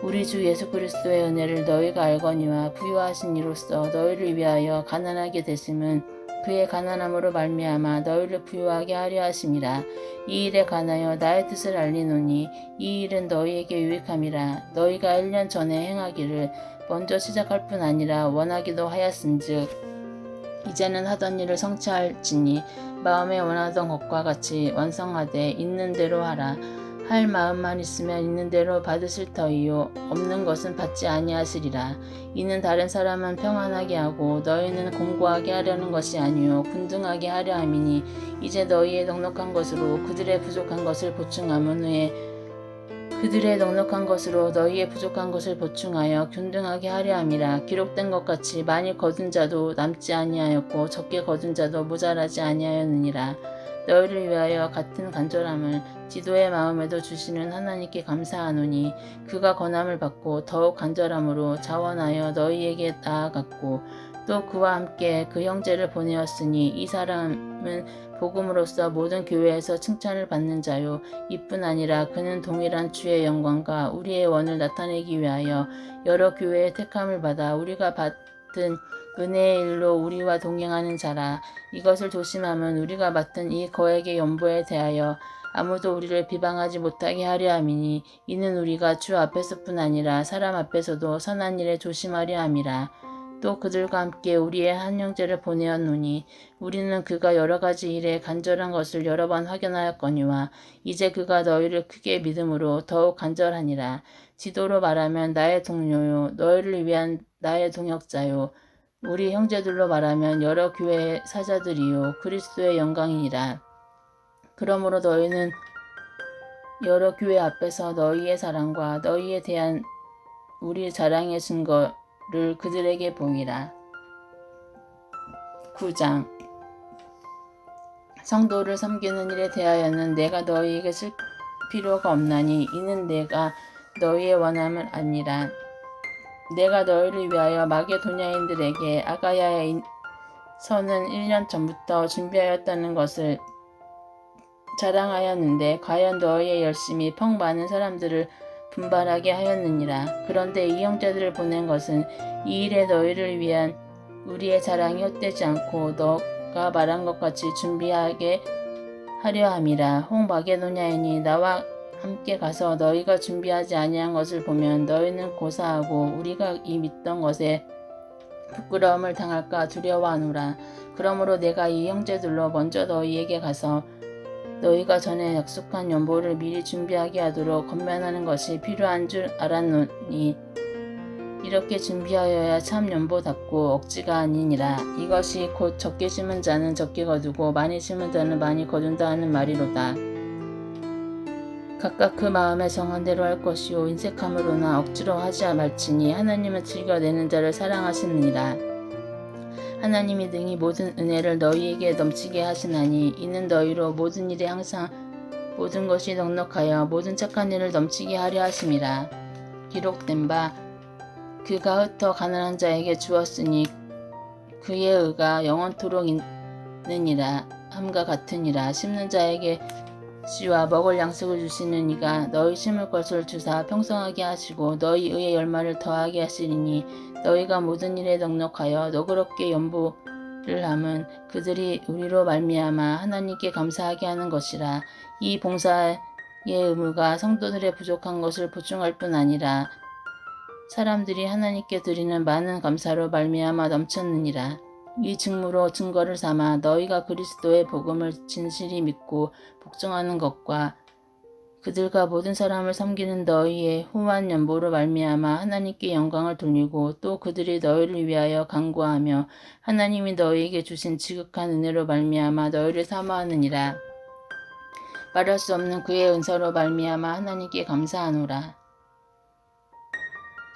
우리 주 예수 그리스도의 은혜를 너희가 알거니와 부유하신 이로써 너희를 위하여 가난하게 되심은 그의 가난함으로 말미암아 너희를 부유하게 하려 하심이라. 이 일에 관하여 나의 뜻을 알리노니 이 일은 너희에게 유익함이라. 너희가 1년 전에 행하기를 먼저 시작할 뿐 아니라 원하기도 하였은즉 이제는 하던 일을 성취할지니 마음에 원하던 것과 같이 완성하되 있는 대로 하라. 할 마음만 있으면 있는 대로 받으실 터이요 없는 것은 받지 아니하시리라. 이는 다른 사람은 평안하게 하고 너희는 공고하게 하려는 것이 아니요 군등하게 하려 함이니 이제 너희의 넉넉한 것으로 그들의 부족한 것을 보충함은 후에 그들의 넉넉한 것으로 너희의 부족한 것을 보충하여 균등하게 하려 함이라. 기록된 것 같이 많이 거둔 자도 남지 아니하였고 적게 거둔 자도 모자라지 아니하였느니라. 너희를 위하여 같은 간절함을 디도의 마음에도 주시는 하나님께 감사하노니 그가 권함을 받고 더욱 간절함으로 자원하여 너희에게 나아갔고 또 그와 함께 그 형제를 보내었으니 이 사람은 복음으로써 모든 교회에서 칭찬을 받는 자요 이뿐 아니라 그는 동일한 주의 영광과 우리의 원을 나타내기 위하여 여러 교회의 택함을 받아 우리가 받은 은혜의 일로 우리와 동행하는 자라. 이것을 조심함은 우리가 맡은 이 거액의 연보에 대하여 아무도 우리를 비방하지 못하게 하려 함이니 이는 우리가 주 앞에서뿐 아니라 사람 앞에서도 선한 일에 조심하려 함이라. 또 그들과 함께 우리의 한 형제를 보내었노니 우리는 그가 여러 가지 일에 간절한 것을 여러 번 확인하였거니와 이제 그가 너희를 크게 믿음으로 더욱 간절하니라. 디도로 말하면 나의 동료요 너희를 위한 나의 동역자요 우리 형제들로 말하면 여러 교회의 사자들이요 그리스도의 영광이니라. 그러므로 너희는 여러 교회 앞에서 너희의 사랑과 너희에 대한 우리 자랑의 증거를 그들에게 보이라. 9장 성도를 섬기는 일에 대하여는 내가 너희에게 쓸 필요가 없나니 이는 내가 너희의 원함을 아니라. 내가 너희를 위하여 마게도냐인들에게 아가야에 서는 1년 전부터 준비하였다는 것을 자랑하였는데 과연 너희의 열심이 펑 많은 사람들을 분발하게 하였느니라. 그런데 이 형제들을 보낸 것은 이 일에 너희를 위한 우리의 자랑이 헛되지 않고 너가 말한 것 같이 준비하게 하려 함이라. 혹 마게도냐인이 나와 함께 가서 너희가 준비하지 아니한 것을 보면 너희는 고사하고 우리가 이 믿던 것에 부끄러움을 당할까 두려워하노라. 그러므로 내가 이 형제들로 먼저 너희에게 가서 너희가 전에 약속한 연보를 미리 준비하게 하도록 권면하는 것이 필요한 줄 알았노니 이렇게 준비하여야 참 연보답고 억지가 아니니라. 이것이 곧 적게 심은 자는 적게 거두고 많이 심은 자는 많이 거둔다 하는 말이로다. 각각 그 마음에 정한 대로 할 것이요 인색함으로나 억지로 하지 말지니 하나님은 즐겨내는 자를 사랑하시느니라. 하나님이 능히 모든 은혜를 너희에게 넘치게 하시나니 이는 너희로 모든 일에 항상 모든 것이 넉넉하여 모든 착한 일을 넘치게 하려 하심이라. 기록된 바 그가 흩어 가난한 자에게 주었으니 그의 의가 영원토록 있느니라 함과 같으니라. 심는 자에게 씨와 먹을 양식을 주시는 이가 너희 심을 것을 주사 평성하게 하시고 너희 의의 열매를 더하게 하시리니 너희가 모든 일에 넉넉하여 너그럽게 연보를 함은 그들이 우리로 말미암아 하나님께 감사하게 하는 것이라. 이 봉사의 의무가 성도들의 부족한 것을 보충할 뿐 아니라 사람들이 하나님께 드리는 많은 감사로 말미암아 넘쳤느니라. 이 증무로 증거를 삼아 너희가 그리스도의 복음을 진실히 믿고 복종하는 것과 그들과 모든 사람을 섬기는 너희의 후한 연보로 말미암아 하나님께 영광을 돌리고 또 그들이 너희를 위하여 간구하며 하나님이 너희에게 주신 지극한 은혜로 말미암아 너희를 사모하느니라. 말할 수 없는 그의 은사로 말미암아 하나님께 감사하노라.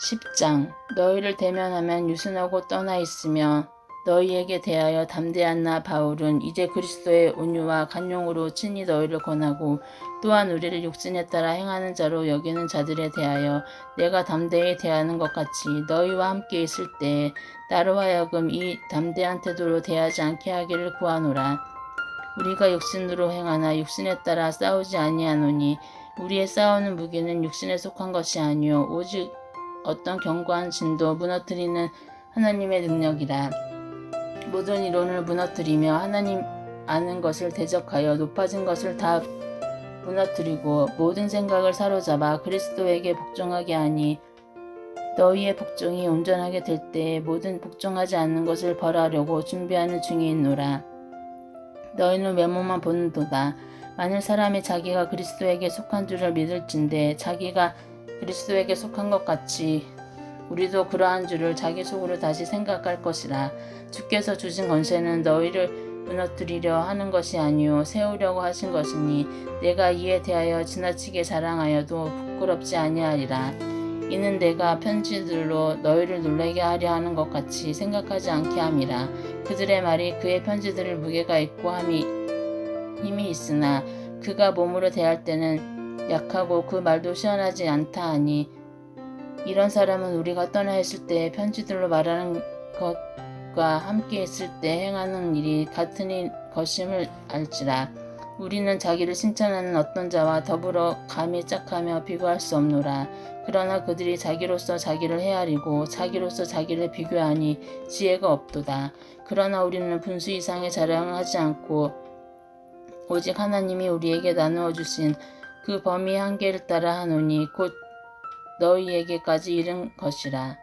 10장 너희를 대면하면 유순하고 떠나 있으며 너희에게 대하여 담대한 나 바울은 이제 그리스도의 온유와 간용으로 친히 너희를 권하고 또한 우리를 육신에 따라 행하는 자로 여기는 자들에 대하여 내가 담대히 대하는 것 같이 너희와 함께 있을 때에 나로 하여금 이 담대한 태도로 대하지 않게 하기를 구하노라. 우리가 육신으로 행하나 육신에 따라 싸우지 아니하노니 우리의 싸우는 무기는 육신에 속한 것이 아니요 오직 어떤 견고한 진도 무너뜨리는 하나님의 능력이라. 모든 이론을 무너뜨리며 하나님 아는 것을 대적하여 높아진 것을 다 무너뜨리고 모든 생각을 사로잡아 그리스도에게 복종하게 하니 너희의 복종이 온전하게 될 때에 모든 복종하지 않는 것을 벌하려고 준비하는 중에 있노라. 너희는 외모만 보는도다. 만일 사람이 자기가 그리스도에게 속한 줄을 믿을진대 자기가 그리스도에게 속한 것 같이 우리도 그러한 줄을 자기 속으로 다시 생각할 것이라. 주께서 주신 권세는 너희를 무너뜨리려 하는 것이 아니요 세우려고 하신 것이니 내가 이에 대하여 지나치게 자랑하여도 부끄럽지 아니하리라. 이는 내가 편지들로 너희를 놀라게 하려 하는 것 같이 생각하지 않게 함이라. 그들의 말이 그의 편지들을 무게가 있고 힘이 있으나 그가 몸으로 대할 때는 약하고 그 말도 시원하지 않다 하니 이런 사람은 우리가 떠나 있을 때 편지들로 말하는 것과 함께 있을 때 행하는 일이 같은 것임을 알지라. 우리는 자기를 칭찬하는 어떤 자와 더불어 감히 짝하며 비교할 수 없노라. 그러나 그들이 자기로서 자기를 헤아리고 자기로서 자기를 비교하니 지혜가 없도다. 그러나 우리는 분수 이상의 자랑을 하지 않고 오직 하나님이 우리에게 나누어 주신 그 범위 한계를 따라 하노니 곧 너희에게까지 이른 것이라.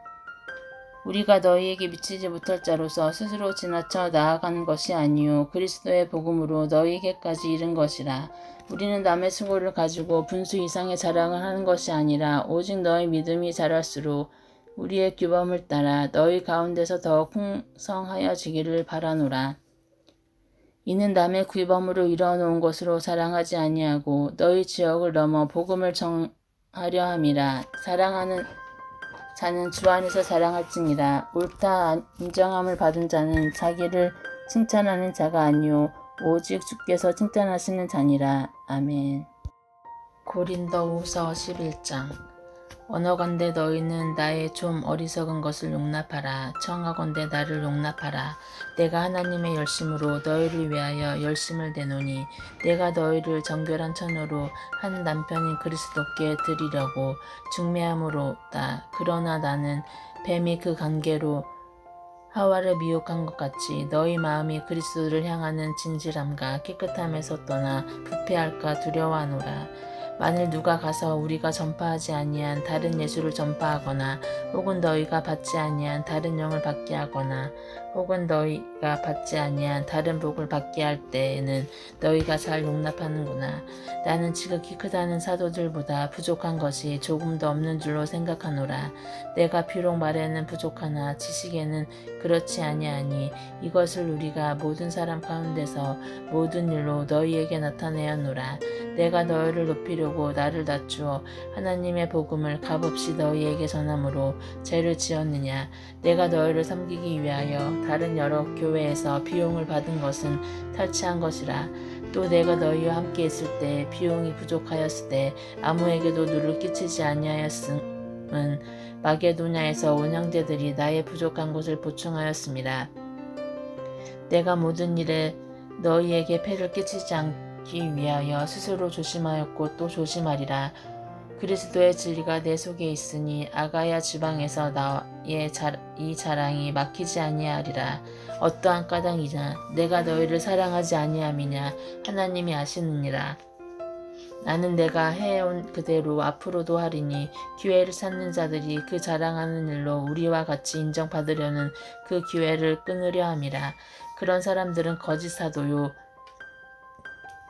우리가 너희에게 미치지 못할 자로서 스스로 지나쳐 나아가는 것이 아니요 그리스도의 복음으로 너희에게까지 이른 것이라. 우리는 남의 수고를 가지고 분수 이상의 자랑을 하는 것이 아니라 오직 너희 믿음이 자랄수록 우리의 규범을 따라 너희 가운데서 더 풍성하여지기를 바라노라. 이는 남의 규범으로 이뤄놓은 것으로 자랑하지 아니하고 너희 지역을 넘어 복음을 하려 함이라. 사랑하는 자는 주 안에서 자랑할지니라. 옳다 인정함을 받은 자는 자기를 칭찬하는 자가 아니요 오직 주께서 칭찬하시는 자니라. 아멘. 고린도후서 11장. 언어건대 너희는 나의 좀 어리석은 것을 용납하라. 청하건대 나를 용납하라. 내가 하나님의 열심으로 너희를 위하여 열심을 내노니 내가 너희를 정결한 천으로 한 남편인 그리스도께 드리려고 중매함으로다. 그러나 나는 뱀이 그 관계로 하와를 미혹한 것 같이 너희 마음이 그리스도를 향하는 진실함과 깨끗함에서 떠나 부패할까 두려워하노라. 만일 누가 가서 우리가 전파하지 아니한 다른 예수를 전파하거나 혹은 너희가 받지 아니한 다른 영을 받게 하거나 혹은 너희가 받지 아니한 다른 복을 받게 할 때에는 너희가 잘 용납하는구나. 나는 지극히 크다는 사도들보다 부족한 것이 조금도 없는 줄로 생각하노라. 내가 비록 말에는 부족하나 지식에는 그렇지 아니하니 이것을 우리가 모든 사람 가운데서 모든 일로 너희에게 나타내었노라. 내가 너희를 높이려고 나를 낮추어 하나님의 복음을 값없이 너희에게 전함으로 죄를 지었느냐. 내가 너희를 섬기기 위하여 다른 여러 교회에서 비용을 받은 것은 탈취한 것이라. 또 내가 너희와 함께 있을 때 비용이 부족하였을 때 아무에게도 누를 끼치지 아니하였음은 마게도냐에서 온 형제들이 나의 부족한 것을 보충하였습니다. 내가 모든 일에 너희에게 폐를 끼치지 않기 위하여 스스로 조심하였고 또 조심하리라. 그리스도의 진리가 내 속에 있으니 아가야 지방에서 나의 이 자랑이 막히지 아니하리라. 어떠한 까닭이냐 내가 너희를 사랑하지 아니함이냐 하나님이 아시느니라. 나는 내가 해온 그대로 앞으로도 하리니 기회를 찾는 자들이 그 자랑하는 일로 우리와 같이 인정받으려는 그 기회를 끊으려 함이라. 그런 사람들은 거짓 사도요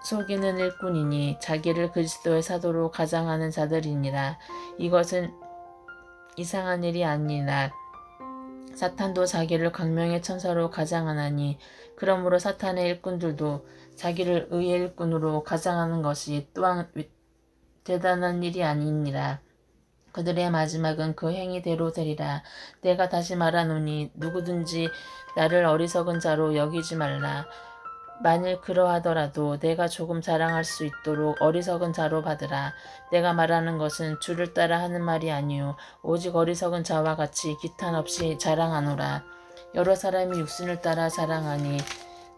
속이는 일꾼이니 자기를 그리스도의 사도로 가장하는 자들이니라. 이것은 이상한 일이 아니라 사탄도 자기를 광명의 천사로 가장하나니 그러므로 사탄의 일꾼들도 자기를 의의 일꾼으로 가장하는 것이 또한 대단한 일이 아니니라. 그들의 마지막은 그 행위대로 되리라. 내가 다시 말하노니 누구든지 나를 어리석은 자로 여기지 말라. 만일 그러하더라도 내가 조금 자랑할 수 있도록 어리석은 자로 받으라. 내가 말하는 것은 주를 따라 하는 말이 아니요 오직 어리석은 자와 같이 기탄 없이 자랑하노라. 여러 사람이 육신을 따라 자랑하니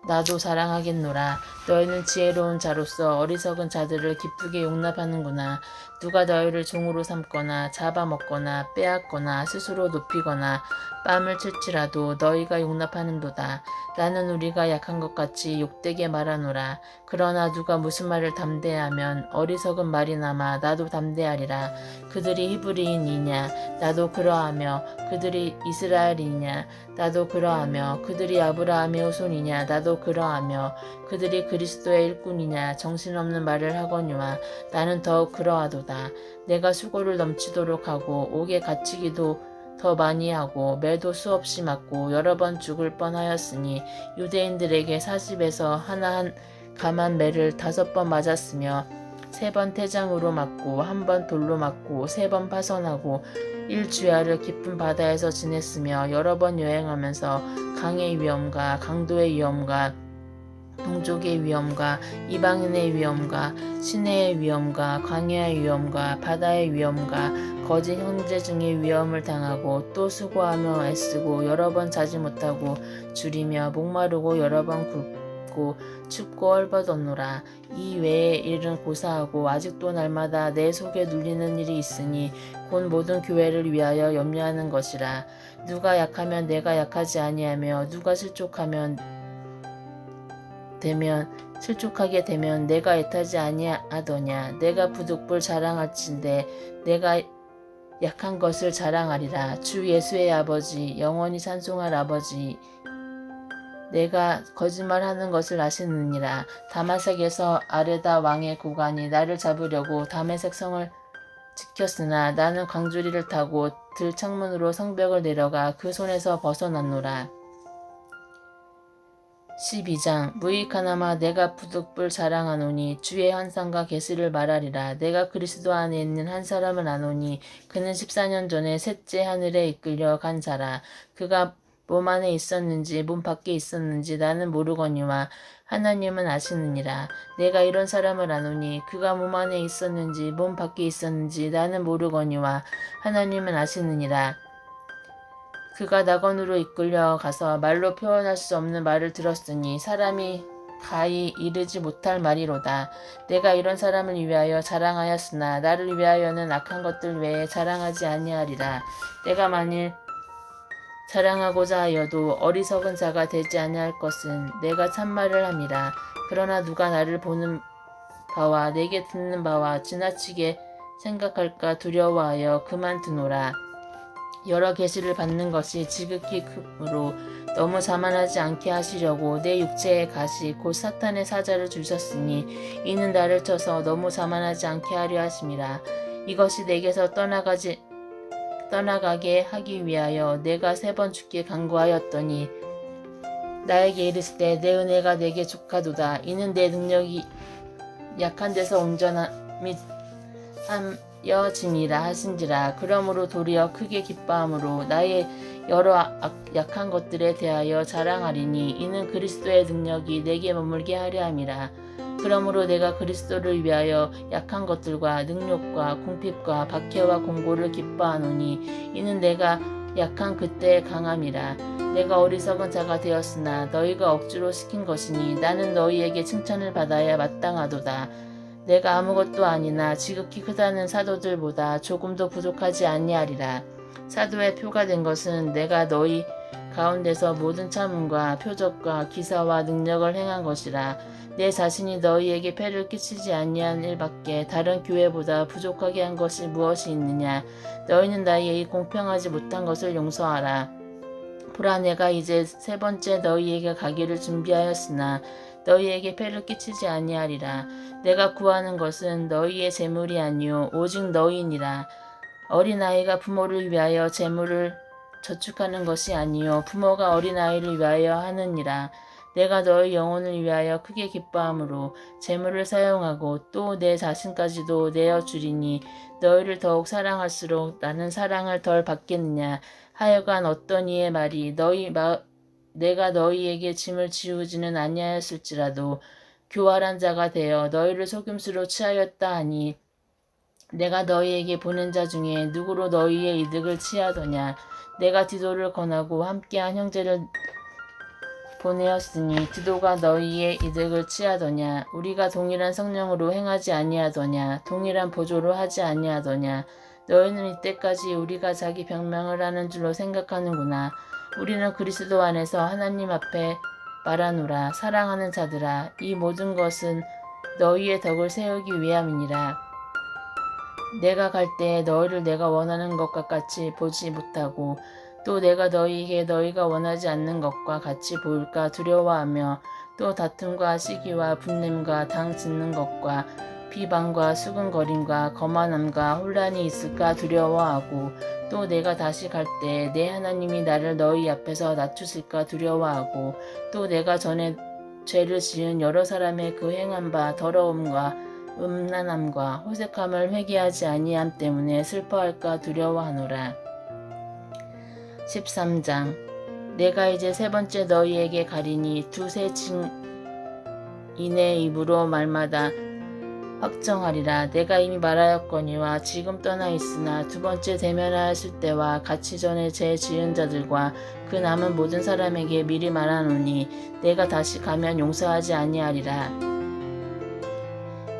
나도 자랑하겠노라. 너희는 지혜로운 자로서 어리석은 자들을 기쁘게 용납하는구나. 누가 너희를 종으로 삼거나 잡아먹거나 빼앗거나 스스로 높이거나 뺨을 칠지라도 너희가 용납하는도다. 나는 우리가 약한 것 같이 욕되게 말하노라. 그러나 누가 무슨 말을 담대하면 어리석은 말이나마 나도 담대하리라. 그들이 히브리인이냐 나도 그러하며 그들이 이스라엘이냐 나도 그러하며 그들이 아브라함의 후손이냐 나도 그러하며 그들이 그리스도의 일꾼이냐 정신없는 말을 하거니와 나는 더욱 그러하도다. 내가 수고를 넘치도록 하고 옥에 갇히기도 더 많이 하고 매도 수없이 맞고 여러 번 죽을 뻔하였으니 유대인들에게 40에서 하나 한 감한 매를 5번 맞았으며 3번 태장으로 맞고 1번 돌로 맞고 3번 파선하고 1주야를 깊은 바다에서 지냈으며 여러 번 여행하면서 강의 위험과 강도의 위험과 동족의 위험과 이방인의 위험과 시내의 위험과 광야의 위험과 바다의 위험과 거짓 형제 중의 위험을 당하고 또 수고하며 애쓰고 여러 번 자지 못하고 줄이며 목마르고 여러 번 굶고 춥고 헐벗었노라. 이 외의 일은 고사하고 아직도 날마다 내 속에 눌리는 일이 있으니 곧 모든 교회를 위하여 염려하는 것이라. 누가 약하면 내가 약하지 아니하며 누가 실족하게 되면 내가 애타지 아니하더냐. 내가 부득불 자랑할진대 내가 약한 것을 자랑하리라. 주 예수의 아버지 영원히 찬송할 아버지 내가 거짓말하는 것을 아시느니라. 다마색에서 아레다 왕의 고관이 나를 잡으려고 다메섹 성을 지켰으나 나는 광주리를 타고 들창문으로 성벽을 내려가 그 손에서 벗어났노라. 12장 무익하나마 내가 부득불 자랑하노니 주의 환상과 계시를 말하리라. 내가 그리스도 안에 있는 한 사람을 아노니 그는 14년 전에 셋째 하늘에 이끌려 간 자라. 그가 몸 안에 있었는지 몸 밖에 있었는지 나는 모르거니와 하나님은 아시느니라. 내가 이런 사람을 아노니 그가 몸 안에 있었는지 몸 밖에 있었는지 나는 모르거니와 하나님은 아시느니라. 그가 낙원으로 이끌려 가서 말로 표현할 수 없는 말을 들었으니 사람이 가히 이르지 못할 말이로다. 내가 이런 사람을 위하여 자랑하였으나 나를 위하여는 악한 것들 외에 자랑하지 아니하리라. 내가 만일 자랑하고자 하여도 어리석은 자가 되지 아니할 것은 내가 참말을 함이라. 그러나 누가 나를 보는 바와 내게 듣는 바와 지나치게 생각할까 두려워하여 그만두노라. 여러 계시를 받는 것이 지극히 크므로 너무 자만하지 않게 하시려고 내 육체의 가시 곧 사탄의 사자를 주셨으니 이는 나를 쳐서 너무 자만하지 않게 하려 하심이라. 이것이 내게서 떠나가게 하기 위하여 내가 3번 주께 간구하였더니 나에게 이르시되 내 은혜가 내게 족하도다. 이는 내 능력이 약한 데서 온전함이 함여짐이라 하신지라. 그러므로 도리어 크게 기뻐함으로 나의 여러 약한 것들에 대하여 자랑하리니 이는 그리스도의 능력이 내게 머물게 하려 함이라. 그러므로 내가 그리스도를 위하여 약한 것들과 능욕과 궁핍과 박해와 공고를 기뻐하노니 이는 내가 약한 그때의 강함이라. 내가 어리석은 자가 되었으나 너희가 억지로 시킨 것이니 나는 너희에게 칭찬을 받아야 마땅하도다. 내가 아무것도 아니나 지극히 크다는 사도들보다 조금도 부족하지 아니하리라. 사도의 표가 된 것은 내가 너희 가운데서 모든 참음과 표적과 기사와 능력을 행한 것이라. 내 자신이 너희에게 폐를 끼치지 아니한 일밖에 다른 교회보다 부족하게 한 것이 무엇이 있느냐. 너희는 나에게 공평하지 못한 것을 용서하라. 보라 내가 이제 3번째 너희에게 가기를 준비하였으나 너희에게 폐를 끼치지 아니하리라. 내가 구하는 것은 너희의 재물이 아니요 오직 너희니라. 어린아이가 부모를 위하여 재물을 저축하는 것이 아니요 부모가 어린아이를 위하여 하느니라. 내가 너희 영혼을 위하여 크게 기뻐함으로 재물을 사용하고 또 내 자신까지도 내어주리니 너희를 더욱 사랑할수록 나는 사랑을 덜 받겠느냐. 하여간 어떤 이의 말이 내가 너희에게 짐을 지우지는 아니하였을지라도 교활한 자가 되어 너희를 속임수로 취하였다 하니 내가 너희에게 보낸 자 중에 누구로 너희의 이득을 취하더냐. 내가 디도를 권하고 함께한 형제를 보내었으니 디도가 너희의 이득을 취하더냐. 우리가 동일한 성령으로 행하지 아니하더냐. 동일한 보조로 하지 아니하더냐. 너희는 이때까지 우리가 자기 변명을 하는 줄로 생각하는구나. 우리는 그리스도 안에서 하나님 앞에 말하노라. 사랑하는 자들아, 이 모든 것은 너희의 덕을 세우기 위함이니라. 내가 갈 때에 너희를 내가 원하는 것과 같이 보지 못하고 또 내가 너희에게 너희가 원하지 않는 것과 같이 보일까 두려워하며 또 다툼과 시기와 분냄과 당 짖는 것과 비방과 수근거림과 거만함과 혼란이 있을까 두려워하고 또 내가 다시 갈 때 내 하나님이 나를 너희 앞에서 낮추실까 두려워하고 또 내가 전에 죄를 지은 여러 사람의 그 행한 바 더러움과 음란함과 호색함을 회개하지 아니함 때문에 슬퍼할까 두려워하노라. 13장. 내가 이제 세 번째 너희에게 가리니 두세 증인의 입으로 말마다 확정하리라. 내가 이미 말하였거니와 지금 떠나 있으나 두 번째 대면하였을 때와 같이 전에 죄 지은 자들과 그 남은 모든 사람에게 미리 말하노니 내가 다시 가면 용서하지 아니하리라.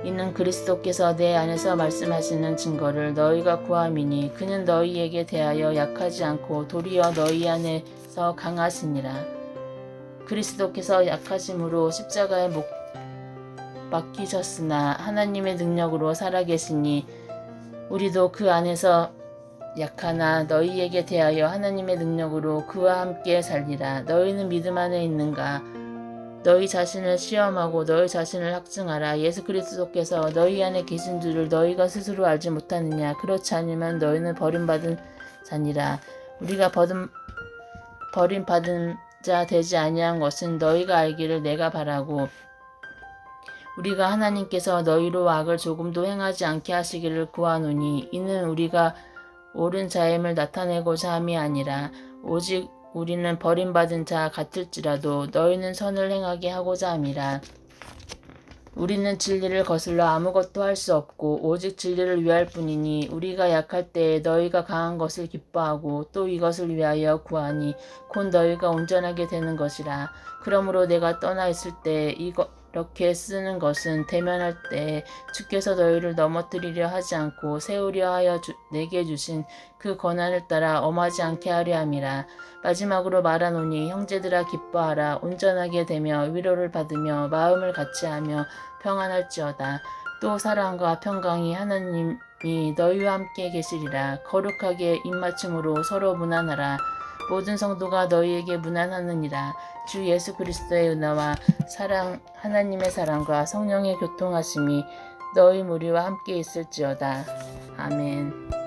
이는 그리스도께서 내 안에서 말씀하시는 증거를 너희가 구함이니 그는 너희에게 대하여 약하지 않고 도리어 너희 안에서 강하시니라. 그리스도께서 약하심으로 십자가에 못 박히셨으나 하나님의 능력으로 살아계시니 우리도 그 안에서 약하나 너희에게 대하여 하나님의 능력으로 그와 함께 살리라. 너희는 믿음 안에 있는가? 너희 자신을 시험하고 너희 자신을 확증하라. 예수 그리스도께서 너희 안에 계신 줄을 너희가 스스로 알지 못하느냐? 그렇지 않으면 너희는 버림받은 자니라. 우리가 버림받은 자 되지 아니한 것은 너희가 알기를 내가 바라고 우리가 하나님께서 너희로 악을 조금도 행하지 않게 하시기를 구하노니 이는 우리가 옳은 자임을 나타내고자 함이 아니라 오직 우리는 버림받은 자 같을지라도 너희는 선을 행하게 하고자 함이라. 우리는 진리를 거슬러 아무것도 할 수 없고 오직 진리를 위할 뿐이니 우리가 약할 때에 너희가 강한 것을 기뻐하고 또 이것을 위하여 구하니 곧 너희가 온전하게 되는 것이라. 그러므로 내가 떠나 있을 때 이렇게 쓰는 것은 대면할 때 주께서 너희를 넘어뜨리려 하지 않고 세우려 하여 내게 주신 그 권한을 따라 엄하지 않게 하려 함이라. 마지막으로 말하노니 형제들아 기뻐하라. 온전하게 되며 위로를 받으며 마음을 같이하며 평안할지어다. 또 사랑과 평강이 하나님이 너희와 함께 계시리라. 거룩하게 입맞춤으로 서로 문안하라. 모든 성도가 너희에게 문안하느니라. 주 예수 그리스도의 은혜와 사랑 하나님의 사랑과 성령의 교통하심이 너희 무리와 함께 있을지어다. 아멘.